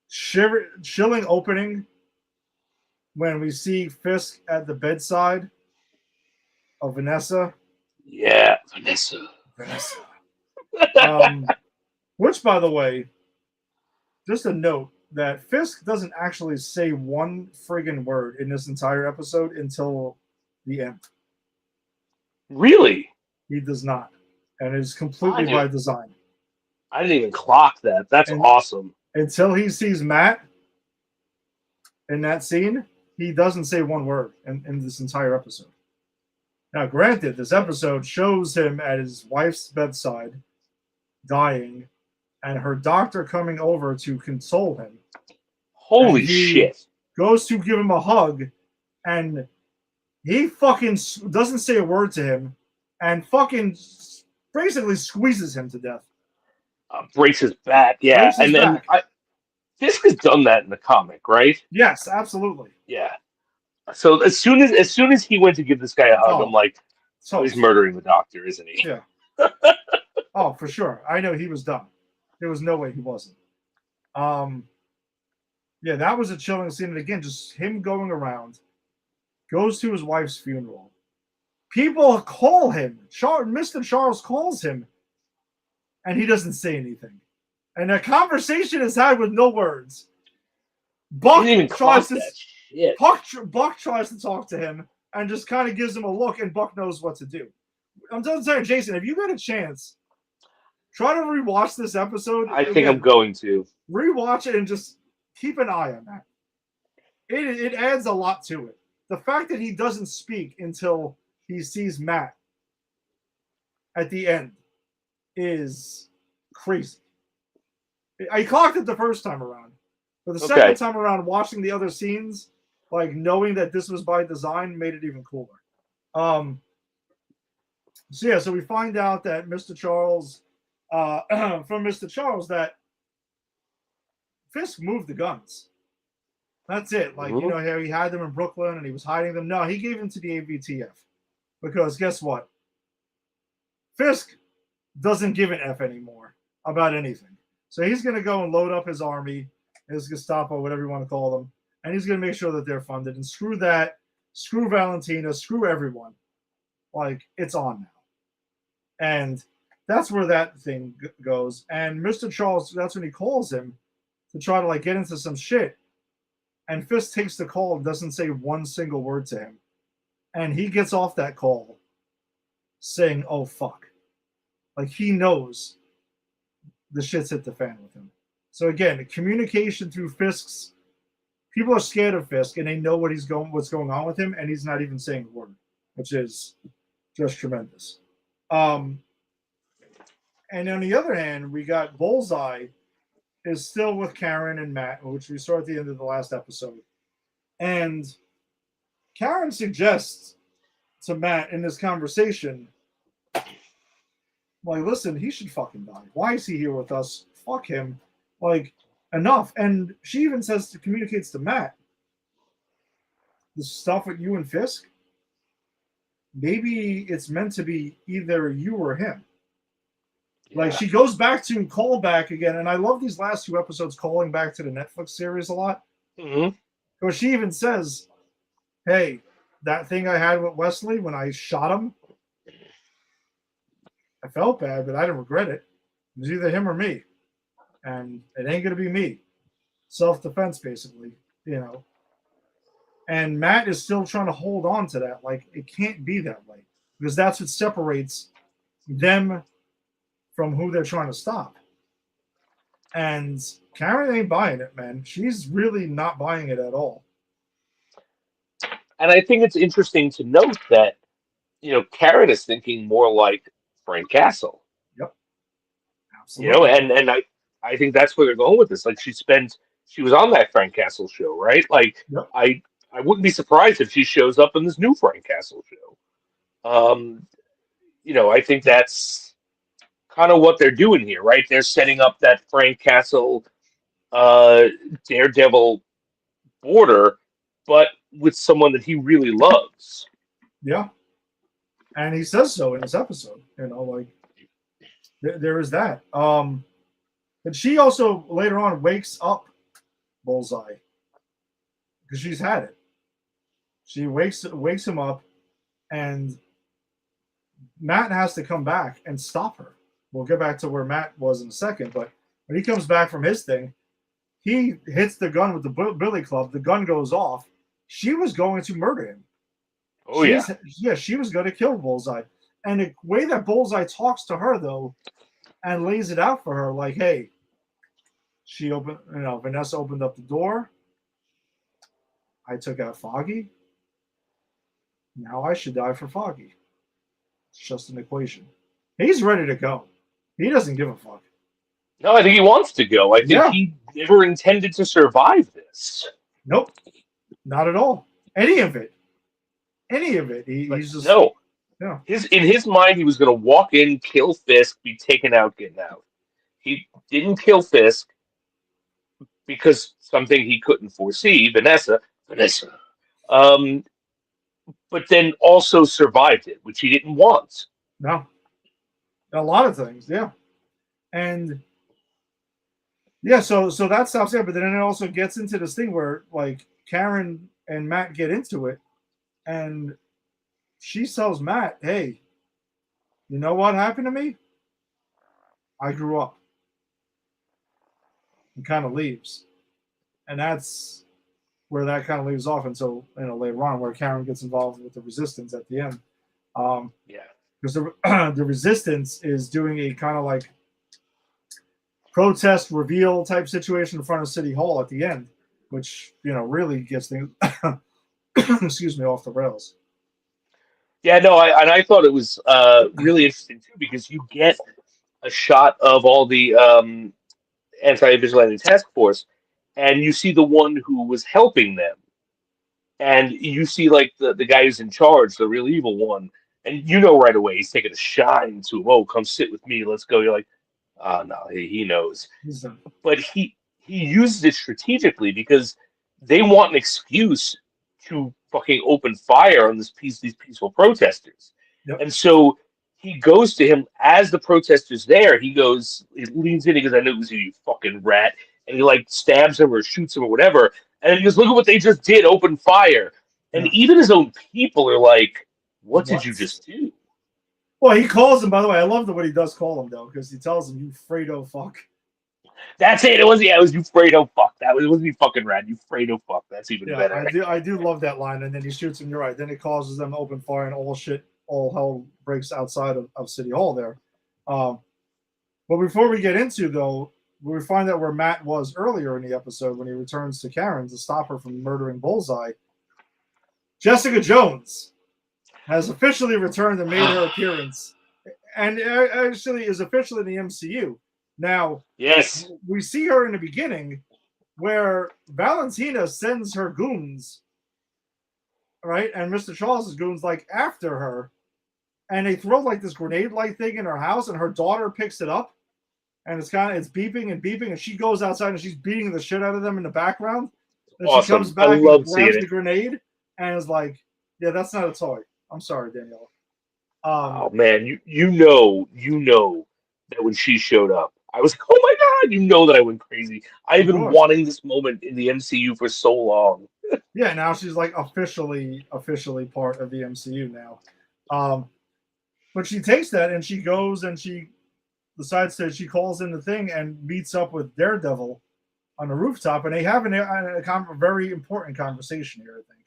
S2: Chilling opening when we see Fisk at the bedside of Vanessa.
S3: Yeah, Vanessa.
S2: Which, by the way, just a note that Fisk doesn't actually say one friggin' word in this entire episode until the end.
S3: Really?
S2: He does not. And it's completely by design.
S3: I didn't even clock that. That's awesome.
S2: Until he sees Matt in that scene, he doesn't say one word in this entire episode. Now, granted, this episode shows him at his wife's bedside, dying, and her doctor coming over to console him.
S3: Holy shit.
S2: Goes to give him a hug, and he fucking doesn't say a word to him, and fucking basically squeezes him to death.
S3: Breaks his back, yeah. And then Fisk has done that in the comic, right?
S2: Yes, absolutely.
S3: Yeah. So as soon as he went to give this guy a hug, I'm like, so he's murdering the doctor, isn't he?
S2: Yeah. Oh, for sure. I know he was done. There was no way he wasn't. Yeah, that was a chilling scene. And again, just him going around, goes to his wife's funeral. People call him. Mr. Charles calls him, and he doesn't say anything. And a conversation is had with no words. Buck tries to.
S3: shit.
S2: Buck tries to talk to him and just kind of gives him a look, and Buck knows what to do. I'm telling you, Jason, if you get a chance, try to rewatch this episode.
S3: I think I'm going to.
S2: Rewatch it and just keep an eye on that. It adds a lot to it. The fact that he doesn't speak until he sees Matt at the end is crazy. I clocked it the first time around. But the second time around, watching the other scenes, like knowing that this was by design, made it even cooler. So we find out that Mr. Charles, from Mr. Charles, that Fisk moved the guns. That's it. Like, you know, he had them in Brooklyn and he was hiding them. No, he gave them to the AVTF. Because guess what? Fisk doesn't give an F anymore about anything. So he's going to go and load up his army, his Gestapo, whatever you want to call them, and he's going to make sure that they're funded. And screw that, screw Valentina, screw everyone. Like, it's on now. And that's where that thing goes. And Mr. Charles, that's when he calls him to try to, like, get into some shit. And Fisk takes the call and doesn't say one single word to him. And he gets off that call saying, oh, fuck. Like, he knows the shit's hit the fan with him. So again, communication through Fisk's. People are scared of Fisk, and they know what's going on with him, and he's not even saying a word, which is just tremendous. And on the other hand, we got Bullseye is still with Karen and Matt, which we saw at the end of the last episode. And Karen suggests to Matt in this conversation, like, listen, he should fucking die. Why is he here with us? Fuck him. Like, enough. And she even communicates to Matt, the stuff with you and Fisk, maybe it's meant to be either you or him. Yeah. Like, she goes back to callback again, and I love these last two episodes calling back to the Netflix series a lot.
S3: Mm-hmm.
S2: Because she even says, hey, that thing I had with Wesley when I shot him, I felt bad, but I didn't regret it. It was either him or me. And it ain't going to be me. Self-defense, basically, you know. And Matt is still trying to hold on to that. Like, it can't be that way. Because that's what separates them from who they're trying to stop. And Karen ain't buying it, man. She's really not buying it at all.
S3: And I think it's interesting to note that, you know, Karen is thinking more like Frank Castle.
S2: Yep. Absolutely.
S3: You know, and I think that's where they're going with this. Like, she was on that Frank Castle show, right? Like,
S2: yep.
S3: I wouldn't be surprised if she shows up in this new Frank Castle show. You know, I think that's kind of what they're doing here, right? They're setting up that Frank Castle Daredevil border, but with someone that he really loves.
S2: Yeah. And he says so in this episode, you know, like there is that. But she also later on wakes up Bullseye because she's had it. She wakes him up, and Matt has to come back and stop her. We'll get back to where Matt was in a second, but when he comes back from his thing, he hits the gun with the billy club. The gun goes off. She was going to murder him.
S3: Oh,
S2: yeah, she was going to kill Bullseye. And the way that Bullseye talks to her, though, and lays it out for her, like, hey, Vanessa opened up the door. I took out Foggy. Now I should die for Foggy. It's just an equation. He's ready to go. He doesn't give a fuck.
S3: No, I think he wants to go. I think he never intended to survive this.
S2: Nope. Not at all. Any of it. He's just...
S3: No.
S2: Yeah.
S3: In his mind, he was going to walk in, kill Fisk, be taken out, get out. He didn't kill Fisk because something he couldn't foresee, Vanessa. But then also survived it, which he didn't want.
S2: No. A lot of things, yeah. And yeah, so that stops there, but then it also gets into this thing where, like, Karen and Matt get into it, and she tells Matt, hey, you know what happened to me? I grew up. And kind of leaves. And that's where that kind of leaves off until later on, where Karen gets involved with the Resistance at the end. Because the Resistance is doing a kind of like protest reveal type situation in front of City Hall at the end, which really gets things excuse me, off the rails.
S3: Yeah, no, I thought it was really interesting too, because you get a shot of all the anti-vigilante task force, and you see the one who was helping them, and you see like the guy who's in charge, the real evil one, and right away he's taking a shine to him. Oh, come sit with me, let's go. You're like, oh no, he knows, but he uses it strategically because they want an excuse to fucking open fire on these peaceful protesters.
S2: Yep.
S3: And so he goes to him as the protesters there. He leans in, he goes, I know it was you fucking rat. And he like stabs him or shoots him or whatever. And he goes, look at what they just did, open fire. And even his own people are like, what did you just do?
S2: Well, he calls him, by the way. I love the way he does call him, though, because he tells him, you Fredo fuck.
S3: That's it. It was you Fredo fuck. It wasn't you fucking rat. You Fredo fuck. That's even better.
S2: I do love that line. And then he shoots him. You're right. Then it causes them to open fire, and all hell breaks outside of City Hall there. But before we get into, though, we find out where Matt was earlier in the episode when he returns to Karen to stop her from murdering Bullseye. Jessica Jones has officially returned and made her appearance, and actually is officially in the MCU. Now,
S3: yes,
S2: we see her in the beginning where Valentina sends her goons, right? And Mr. Charles' goons like after her, and they throw like this grenade-like thing in her house, and her daughter picks it up, and it's beeping and beeping, and she goes outside and she's beating the shit out of them in the background. And
S3: awesome.
S2: She comes back and grabs the grenade and is like, "Yeah, that's not a toy. I'm sorry, Danielle."
S3: Oh man, you know that when she showed up, I was like, oh my god, that I went crazy. I've been wanting this moment in the MCU for so long.
S2: Yeah, now she's like officially part of the MCU now. But she takes that and she goes and she decides she calls in the thing and meets up with Daredevil on the rooftop, and they have a very important conversation here, I think,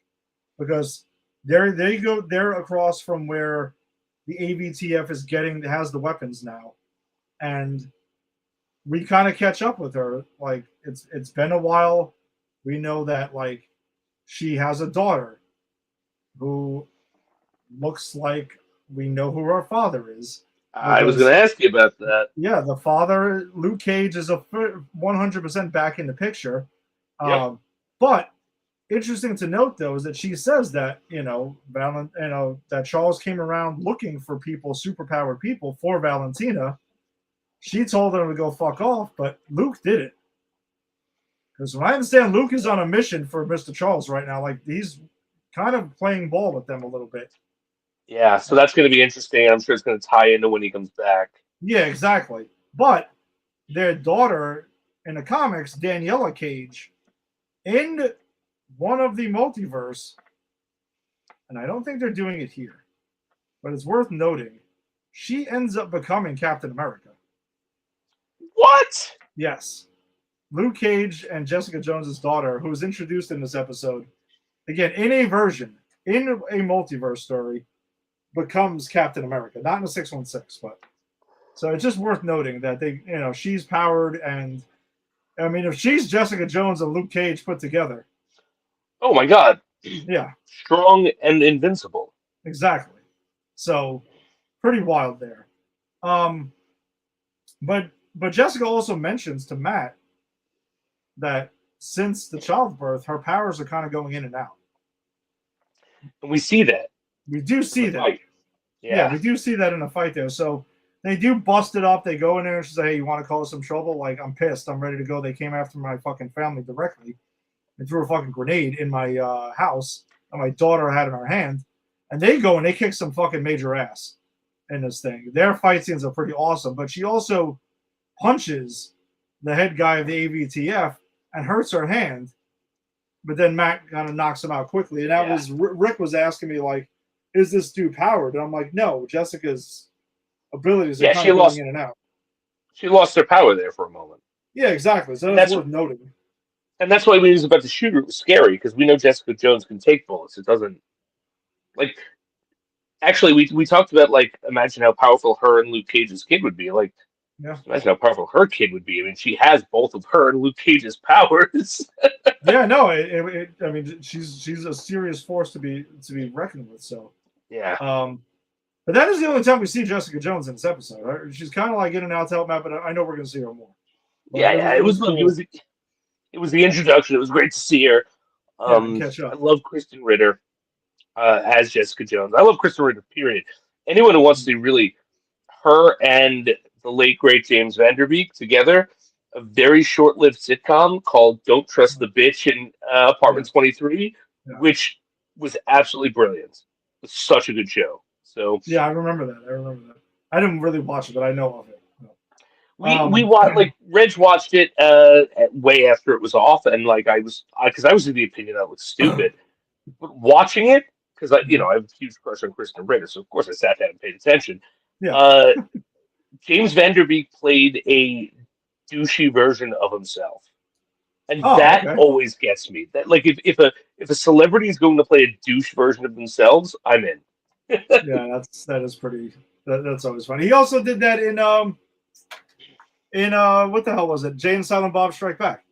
S2: because they're across from where the AVTF has the weapons now, and we kind of catch up with her. Like it's been a while. We know that like she has a daughter who looks like we know who her father is.
S3: I was going to ask you about that.
S2: Yeah, the father, Luke Cage, is 100% back in the picture.
S3: Yep.
S2: But interesting to note, though, is that she says that that Charles came around looking for superpowered people for Valentina. She told them to go fuck off, but Luke did it. Because when I understand, Luke is on a mission for Mr. Charles right now. Like, he's kind of playing ball with them a little bit.
S3: Yeah, so that's going to be interesting. I'm sure it's going to tie into when he comes back.
S2: Yeah, exactly. But their daughter in the comics, Daniela Cage, in one of the multiverse, and I don't think they're doing it here, but it's worth noting, she ends up becoming Captain America.
S3: What?
S2: Yes. Luke Cage and Jessica Jones' daughter, who was introduced in this episode, again, in a multiverse story, becomes Captain America. Not in a 616, but so it's just worth noting that she's powered, and I mean, if she's Jessica Jones and Luke Cage put together.
S3: Oh my god.
S2: Yeah.
S3: Strong and invincible.
S2: Exactly. So pretty wild there. But Jessica also mentions to Matt that since the childbirth, her powers are kind of going in and out.
S3: And we see that.
S2: We do see that.
S3: Yeah,
S2: we do see that in a fight there. So they do bust it up. They go in there and she's like, hey, you want to cause some trouble? Like, I'm pissed. I'm ready to go. They came after my fucking family directly and threw a fucking grenade in my house that my daughter had in her hand. And they go and they kick some fucking major ass in this thing. Their fight scenes are pretty awesome. But she also punches the head guy of the AVTF and hurts her hand. But then Matt kind of knocks him out quickly. And that was Rick was asking me, like, is this dude powered? And I'm like, no, Jessica's abilities are kind of going in and out.
S3: She lost her power there for a moment.
S2: Yeah, exactly. So that's worth noting.
S3: And that's why when he was about to shoot her, it was scary because we know Jessica Jones can take bullets. It doesn't like. Actually, we talked about like imagine how powerful her and Luke Cage's kid would be. Like,
S2: Yeah.
S3: imagine how powerful her kid would be. I mean, she has both of her and Luke Cage's powers.
S2: Yeah, no, I mean, she's a serious force to be reckoned with. So,
S3: Yeah.
S2: but that is the only time we see Jessica Jones in this episode. Right? She's kind of like in and out to help out, but I know we're going to see her more. But
S3: Yeah. It was
S2: cool.
S3: it was the introduction. It was great to see her.
S2: Catch up.
S3: I love Kristen Ritter as Jessica Jones. I love Kristen Ritter. Period. Anyone who wants to see really her and the late great James Van Der Beek together, a very short-lived sitcom called "Don't Trust the Bitch" in Apartment 23, which was absolutely brilliant. It was such a good show. So
S2: yeah, I remember that. I didn't really watch it, but I know of it.
S3: we watched like Reg watched it way after it was off, and like I was of the opinion that it was stupid. But watching it because I have a huge crush on Kristen Ritter, so of course I sat down and paid attention.
S2: Yeah.
S3: James Van Der Beek played a douchey version of himself, and that always gets me. That like if a celebrity is going to play a douche version of themselves, I'm in.
S2: Yeah, that's always funny. He also did that in what the hell was it? Jay and Silent Bob Strike Back.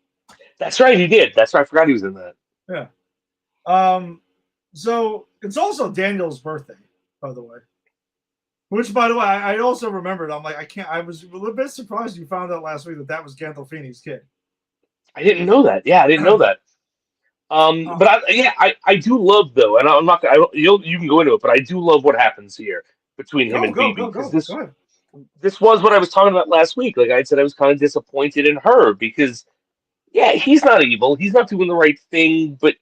S3: That's right, he did. That's right, I forgot he was in that.
S2: Yeah. So it's also Daniel's birthday, by the way. Which, by the way, I also remembered. I'm like, I was a little bit surprised you found out last week that was Gandolfini's kid.
S3: I didn't know that. Yeah, I didn't know that. But I do love though, and I'm not. You can go into it, but I do love what happens here between him and Phoebe because this was what I was talking about last week. Like I said, I was kind of disappointed in her because he's not evil, he's not doing the right thing, but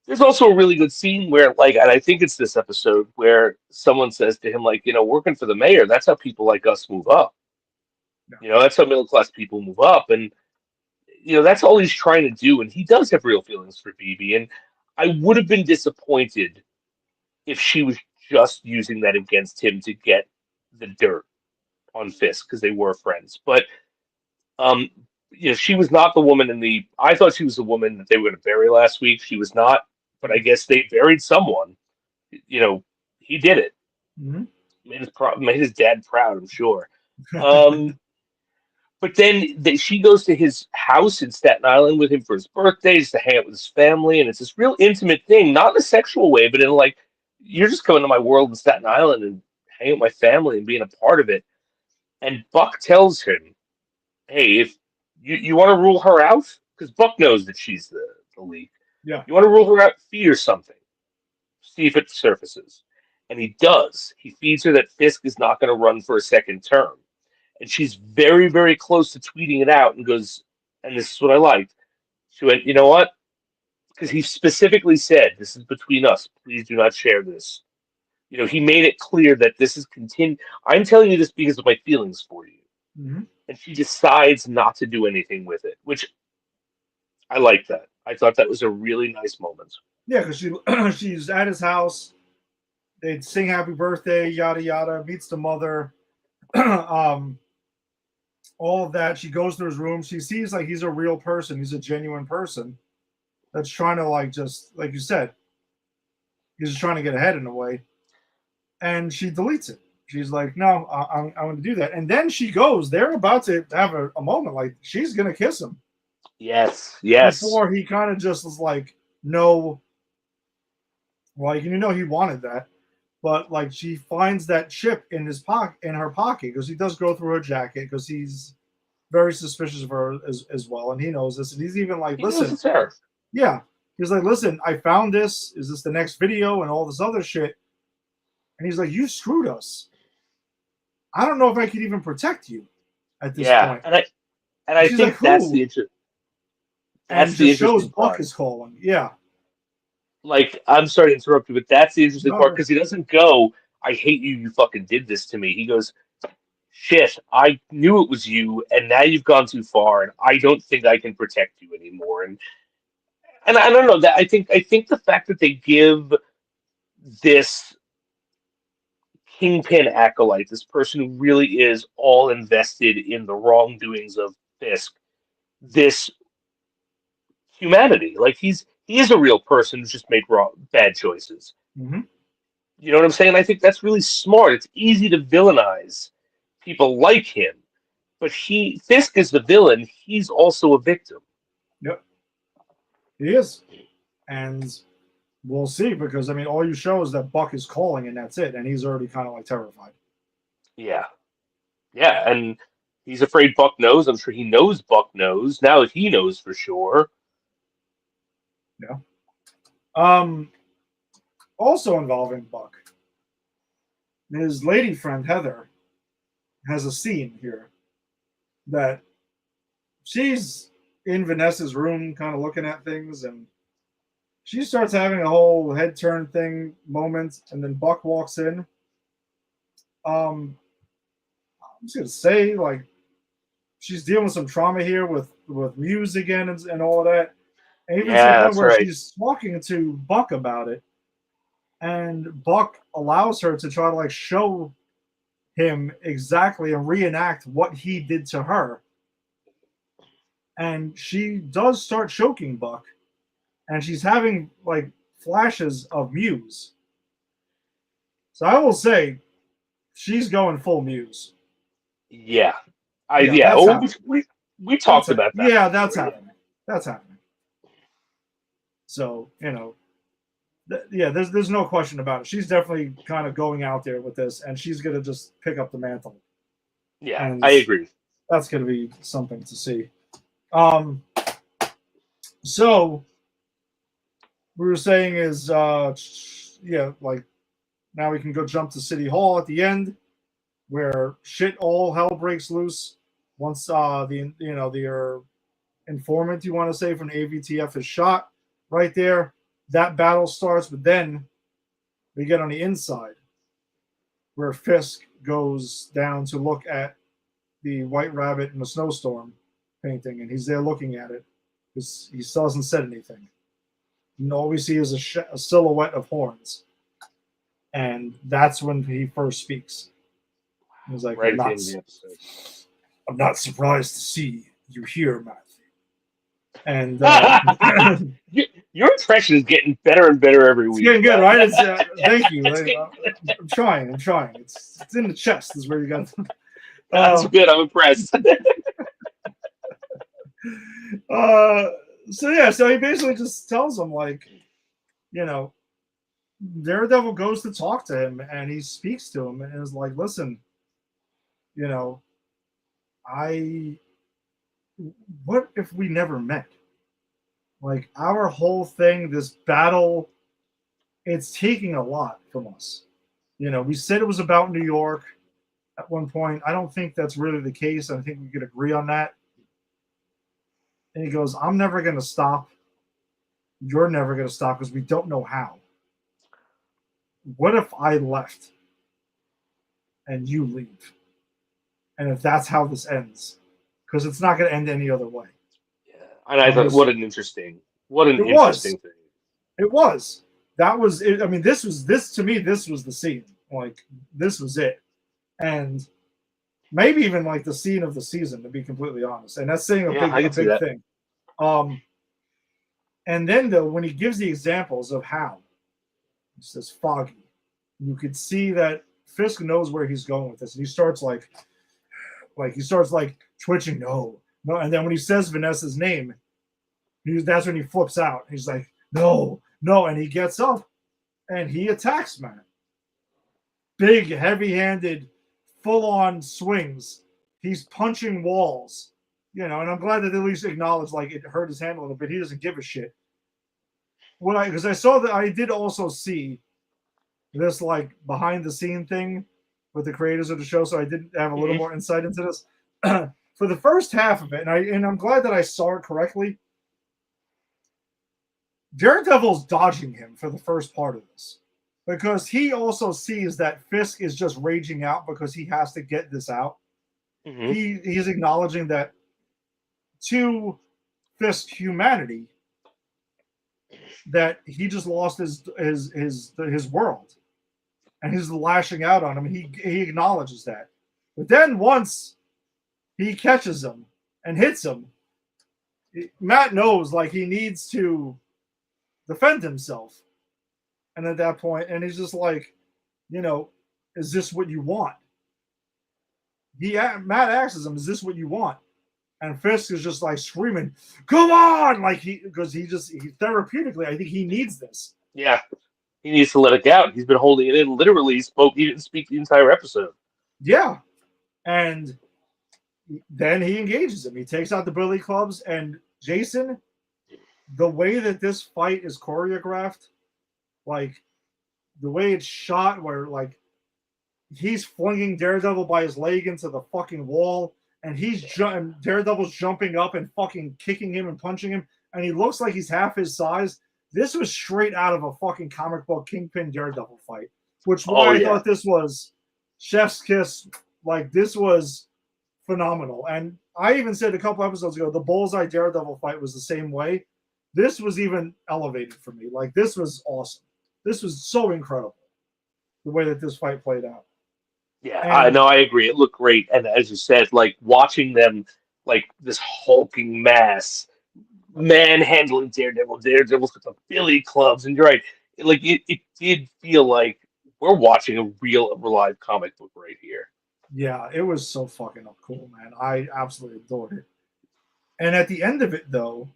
S3: there's also a really good scene where, like, and I think it's this episode where someone says to him, like, working for the mayor, that's how people like us move up. Yeah. That's how middle class people move up, and that's all he's trying to do, and he does have real feelings for Phoebe, and I would have been disappointed if she was just using that against him to get the dirt on Fisk because they were friends. But she was not the woman I thought she was the woman that they were going to bury last week. She was not, but I guess they buried someone. He did it.
S2: Mm-hmm.
S3: Made his dad proud, I'm sure. But then she goes to his house in Staten Island with him for his birthday, just to hang out with his family, and it's this real intimate thing, not in a sexual way, but in like, you're just coming to my world in Staten Island and hanging with my family and being a part of it. And Buck tells him, hey, if you want to rule her out, because Buck knows that she's the leak.
S2: Yeah.
S3: You want to rule her out, feed her something. See if it surfaces. And he does. He feeds her that Fisk is not going to run for a second term. And she's very, very close to tweeting it out and goes, and this is what I liked. She went, you know what? Because he specifically said, this is between us. Please do not share this. He made it clear that this is I'm telling you this because of my feelings for you.
S2: Mm-hmm.
S3: And she decides not to do anything with it, which I like that. I thought that was a really nice moment.
S2: Yeah, because she's at his house. They sing happy birthday, yada, yada, meets the mother. All of that. She goes to his room. She sees like he's a real person. He's a genuine person that's trying to like, just like you said, he's just trying to get ahead in a way. And she deletes it. She's like, no, I'm going to do that. And then she goes, they're about to have a moment. Like she's going to kiss him.
S3: Yes.
S2: Before he kind of just was like, no. Like, he wanted that. But like she finds that chip in her pocket, because he does go through her jacket because he's very suspicious of her as well, and he knows this, and he's even like, listen, yeah, he's like, listen, I found this. Is this the next video and all this other shit? And he's like, you screwed us. I don't know if I could even protect you at this point.
S3: And I think like, that's the interesting.
S2: That's the interesting part. Buck is calling, yeah.
S3: Like, I'm sorry to interrupt you, but that's the interesting part, because he doesn't go, I hate you, you fucking did this to me. He goes, shit, I knew it was you, and now you've gone too far, and I don't think I can protect you anymore. And I don't know, that I think the fact that they give this kingpin acolyte, this person who really is all invested in the wrongdoings of Fisk, this humanity. Like he is a real person who's just made bad choices.
S2: Mm-hmm.
S3: You know what I'm saying? I think that's really smart. It's easy to villainize people like him, but Fisk is the villain. He's also a victim.
S2: Yep, he is, and we'll see because I mean, all you show is that Buck is calling, and that's it, and he's already kind of like terrified.
S3: Yeah, yeah, and he's afraid Buck knows. I'm sure he knows Buck knows. Now he knows for sure.
S2: Yeah. Also involving Buck, his lady friend Heather has a scene here that she's in Vanessa's room, kind of looking at things, and she starts having a whole head turn thing moment, and then Buck walks in. I'm just gonna say, like, she's dealing with some trauma here with Muse again and all of that. And even to the
S3: Yeah,
S2: point
S3: that's
S2: where
S3: right.
S2: she's talking to Buck about it, and Buck allows her to try to like show him exactly and reenact what he did to her. And she does start choking Buck, and she's having like flashes of Muse. So I will say, she's going full Muse.
S3: Yeah,
S2: That's
S3: Oh,
S2: happening.
S3: we talked about that.
S2: Yeah, that's happening. That's happening. So there's no question about it. She's definitely kind of going out there with this, and she's gonna just pick up the mantle.
S3: Yeah,
S2: And
S3: I agree.
S2: That's gonna be something to see. So we were saying is like now we can go jump to City Hall at the end, where shit all hell breaks loose once the informant, you want to say, from the AVTF is shot right there. That battle starts, but then we get on the inside where Fisk goes down to look at the White Rabbit in the snowstorm painting, and he's there looking at it because he still hasn't said anything. And all we see is a silhouette of horns, and that's when he first speaks. He's like,
S3: Right at the end of the episode.
S2: I'm not surprised to see you here, Matthew. And
S3: your impression is getting better and better every week.
S2: It's getting good, right? Thank you. I'm trying. It's in the chest. Is where you got.
S3: That's good. I'm impressed.
S2: So he basically just tells him, like, Daredevil goes to talk to him, and he speaks to him, and is like, listen, what if we never met? Like, our whole thing, this battle, it's taking a lot from us. We said it was about New York at one point. I don't think that's really the case. I think we could agree on that. And he goes, I'm never going to stop. You're never going to stop because we don't know how. What if I left and you leave? And if that's how this ends? Because it's not going to end any other way.
S3: Yeah. And I thought, what an interesting thing.
S2: It was. That was it. I mean, this was the scene. Like, this was it. And maybe even like the scene of the season, to be completely honest. And that's saying a big thing. And then though, when he gives the examples of how, he says foggy, you could see that Fisk knows where he's going with this. And he starts like twitching, no. And then when he says Vanessa's name, that's when he flips out. He's like, no. And he gets up and he attacks Matt. Big, heavy-handed, full-on swings. He's punching walls. And I'm glad that they at least acknowledged, like, it hurt his hand a little bit. He doesn't give a shit. Because I saw that, I did also see this, like, behind-the-scene thing with the creators of the show, so I did have a little more insight into this. For the first half of it, and I'm glad that I saw it correctly, Daredevil's dodging him for the first part of this. Because he also sees that Fisk is just raging out because he has to get this out. Mm-hmm. He's acknowledging that to Fisk's humanity, that he just lost his world, and he's lashing out on him. He acknowledges that, but then once he catches him and hits him, Matt knows like he needs to defend himself, and at that point, and he's just like, is this what you want? Matt asks him, "Is this what you want?" And Fisk is just like screaming, "Come on!" Like because he therapeutically, I think he needs this.
S3: Yeah, he needs to let it out. He's been holding it in. Literally, he didn't speak the entire episode.
S2: Yeah, and then he engages him. He takes out the billy clubs, and Jason, the way that this fight is choreographed, like the way it's shot, where like he's flinging Daredevil by his leg into the fucking wall, and Daredevil's jumping up and fucking kicking him and punching him, and he looks like he's half his size. This was straight out of a fucking comic book Kingpin Daredevil fight, which I thought this was chef's kiss. Like this was phenomenal. And I even said a couple episodes ago, the Bullseye Daredevil fight was the same way. This was even elevated for me. Like this was awesome. This was so incredible, the way that this fight played out.
S3: Yeah, I know. I agree. It looked great, and as you said, like watching them, like this hulking mass, manhandling Daredevil. Daredevil's got the billy clubs, and you're right. Like it did feel like we're watching a real live comic book right here.
S2: Yeah, it was so fucking cool, man. I absolutely adored it. And at the end of it, though,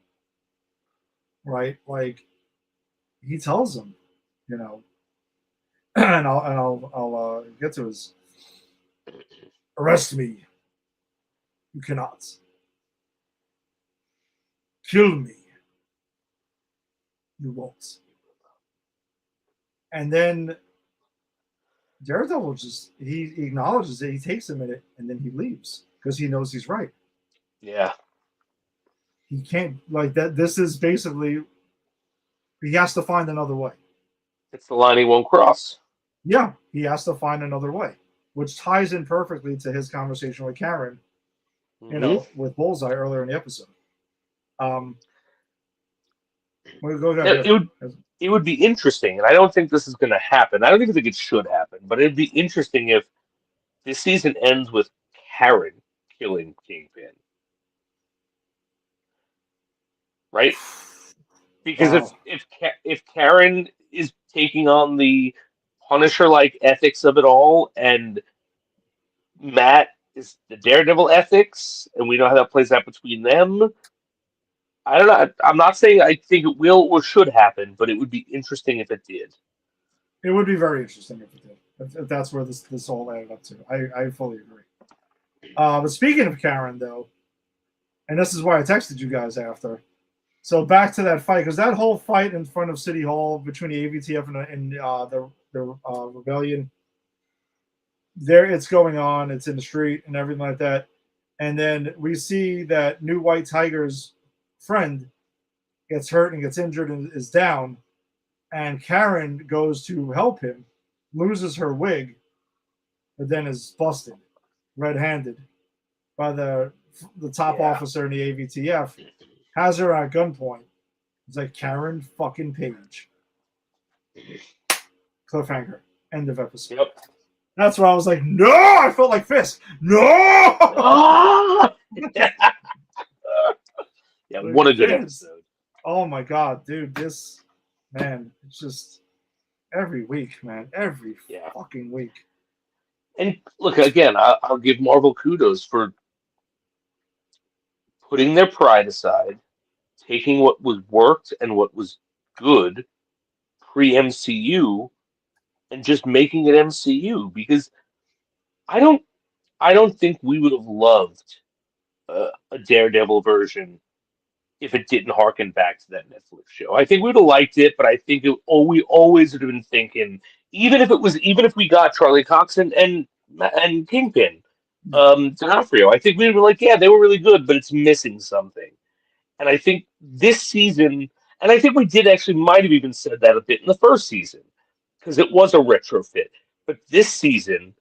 S2: right? Like he tells him, and I'll get to his. Arrest me. You cannot. Kill me. You won't. And then Daredevil he acknowledges it, he takes a minute, and then he leaves because he knows he's right.
S3: Yeah.
S2: He can't, like that. This is basically, he has to find another way.
S3: It's the line he won't cross.
S2: Yeah, he has to find another way, which ties in perfectly to his conversation with Karen, with Bullseye earlier in the episode.
S3: It would be interesting, and I don't think this is going to happen. I don't even think it should happen, but it'd be interesting if this season ends with Karen killing Kingpin. Right? Because if Karen is taking on the Punisher-like ethics of it all, and Matt is the Daredevil ethics, and we know how that plays out between them. I don't know. I'm not saying I think it will or should happen, but it would be interesting if it did.
S2: It would be very interesting if it did. If that's where this all added up to. I fully agree. But speaking of Karen, though, and this is why I texted you guys after. So back to that fight, because that whole fight in front of City Hall between the AVTF and the rebellion, there it's going on. It's in the street and everything like that. And then we see that New White Tiger's friend gets hurt and gets injured and is down. And Karen goes to help him, loses her wig, but then is busted, red-handed, by the top officer in the AVTF. Has her at gunpoint. It's like Karen fucking Page. Cliffhanger. End of episode.
S3: Yep.
S2: That's where I was like, no! I felt like Fisk. No!
S3: Yeah, what a good episode.
S2: Oh my god, dude. This, man, it's just every week, man. Every fucking week.
S3: And look, again, I'll give Marvel kudos for putting their pride aside, taking what was worked and what was good pre-MCU and just making it MCU, because I don't think we would have loved a Daredevil version if it didn't harken back to that Netflix show. I think we would have liked it, but I think we always would have been thinking, even if we got Charlie Cox and Kingpin, D'Onofrio, I think we would be like, yeah, they were really good, but it's missing something. And I think this season, and I think we might have even said that a bit in the first season, because it was a retrofit. But this season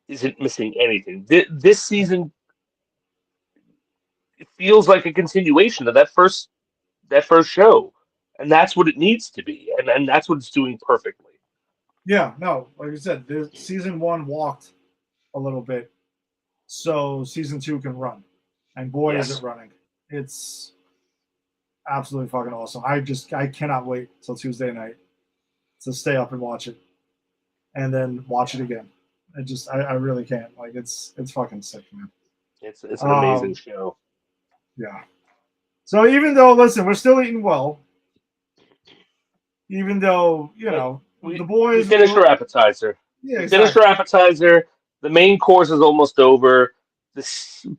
S3: isn't missing anything. This season, it feels like a continuation of that first show, and that's what it needs to be, and that's what it's doing perfectly.
S2: Yeah, no, like I said, season 1 walked a little bit, so season 2 can run, and boy, is it running! It's absolutely fucking awesome. I cannot wait till Tuesday night to stay up and watch it, and then watch it again. I really can't. Like it's fucking sick, man.
S3: It's an amazing show.
S2: Yeah. So even though, listen, we're still eating well. Even though the boys
S3: we finished our appetizer.
S2: Yeah,
S3: We finished our appetizer. The main course is almost over.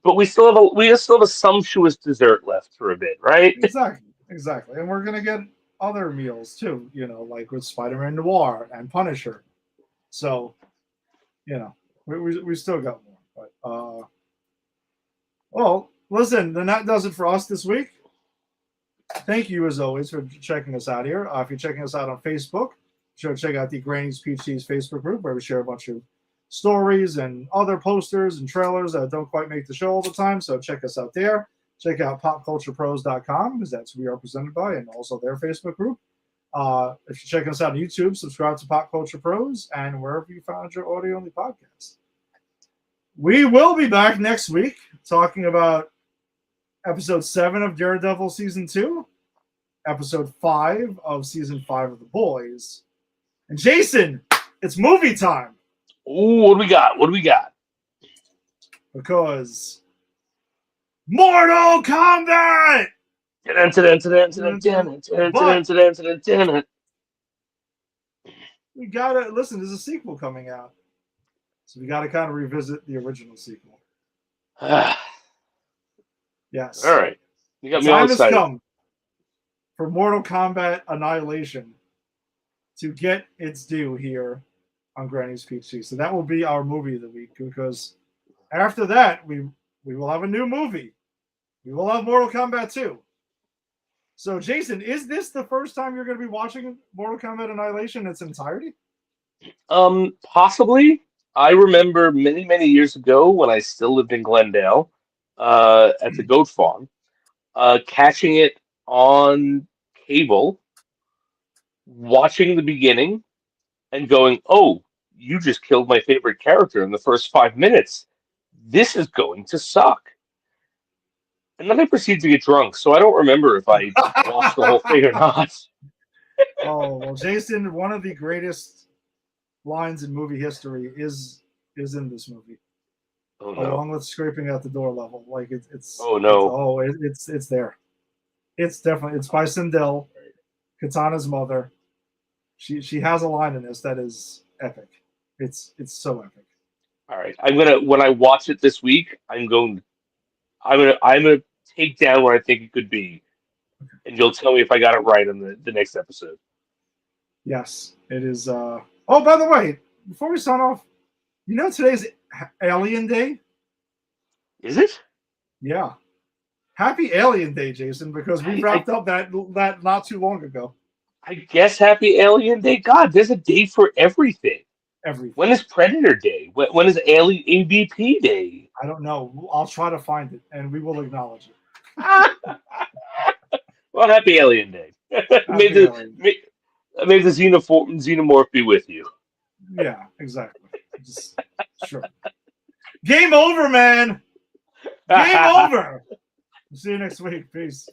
S3: But we still have a sumptuous dessert left for a bit, right?
S2: Exactly. And we're gonna get other meals too. Like with Spider-Man Noir and Punisher. So, we still got more. But well, listen, then that does it for us this week. Thank you, as always, for checking us out here. If you're checking us out on Facebook, be sure to check out the Granny's Peach Cheese Facebook group, where we share a bunch of stories and other posters and trailers that don't quite make the show all the time. So check us out there. Check out popculturepros.com, because that's who we are presented by, and also their Facebook group. If you're checking us out on YouTube, subscribe to Pop Culture Pros and wherever you found your audio-only podcast. We will be back next week talking about Episode 7 of Daredevil Season 2, Episode 5 of Season 5 of The Boys. And Jason, it's movie time.
S3: Ooh, what do we got? What do we got?
S2: Because Mortal Kombat! We gotta listen, there's a sequel coming out. So we gotta kind of revisit the original sequel. Yes.
S3: All right. You got me all
S2: Time has
S3: excited.
S2: come for Mortal Kombat Annihilation to get its due here on Granny's Peach Cheese. So that will be our movie of the week, because after that, we will have a new movie. We will have Mortal Kombat 2. So, Jason, is this the first time you're going to be watching Mortal Kombat Annihilation in its entirety?
S3: Possibly. I remember many, many years ago when I still lived in Glendale, at the Goat Farm, catching it on cable, watching the beginning, and going, "Oh, you just killed my favorite character in the first 5 minutes. This is going to suck." And then I proceeded to get drunk, so I don't remember if I watched the whole thing or not.
S2: Oh, well, Jason, one of the greatest lines in movie history is in this movie.
S3: Oh no!
S2: Along with scraping at the door level, like it's.
S3: Oh no!
S2: It's there. It's definitely by Sindel, Katana's mother. She has a line in this that is epic. It's so epic.
S3: All right, when I watch it this week, I'm gonna take down where I think it could be, and you'll tell me if I got it right on the next episode.
S2: Yes, it is. Oh, by the way, before we sign off, today's Alien Day.
S3: Is it?
S2: Yeah. Happy Alien Day, Jason, because we wrapped up that not too long ago.
S3: I guess Happy Alien Day. God, there's a day for everything.
S2: Everything.
S3: When is Predator Day? When is Alien ABP Day?
S2: I don't know. I'll try to find it, and we will acknowledge it.
S3: Well, Happy Alien Day. May the xenomorph be with you.
S2: Yeah, exactly. Sure. Game over, man. Game over. See you next week. Peace.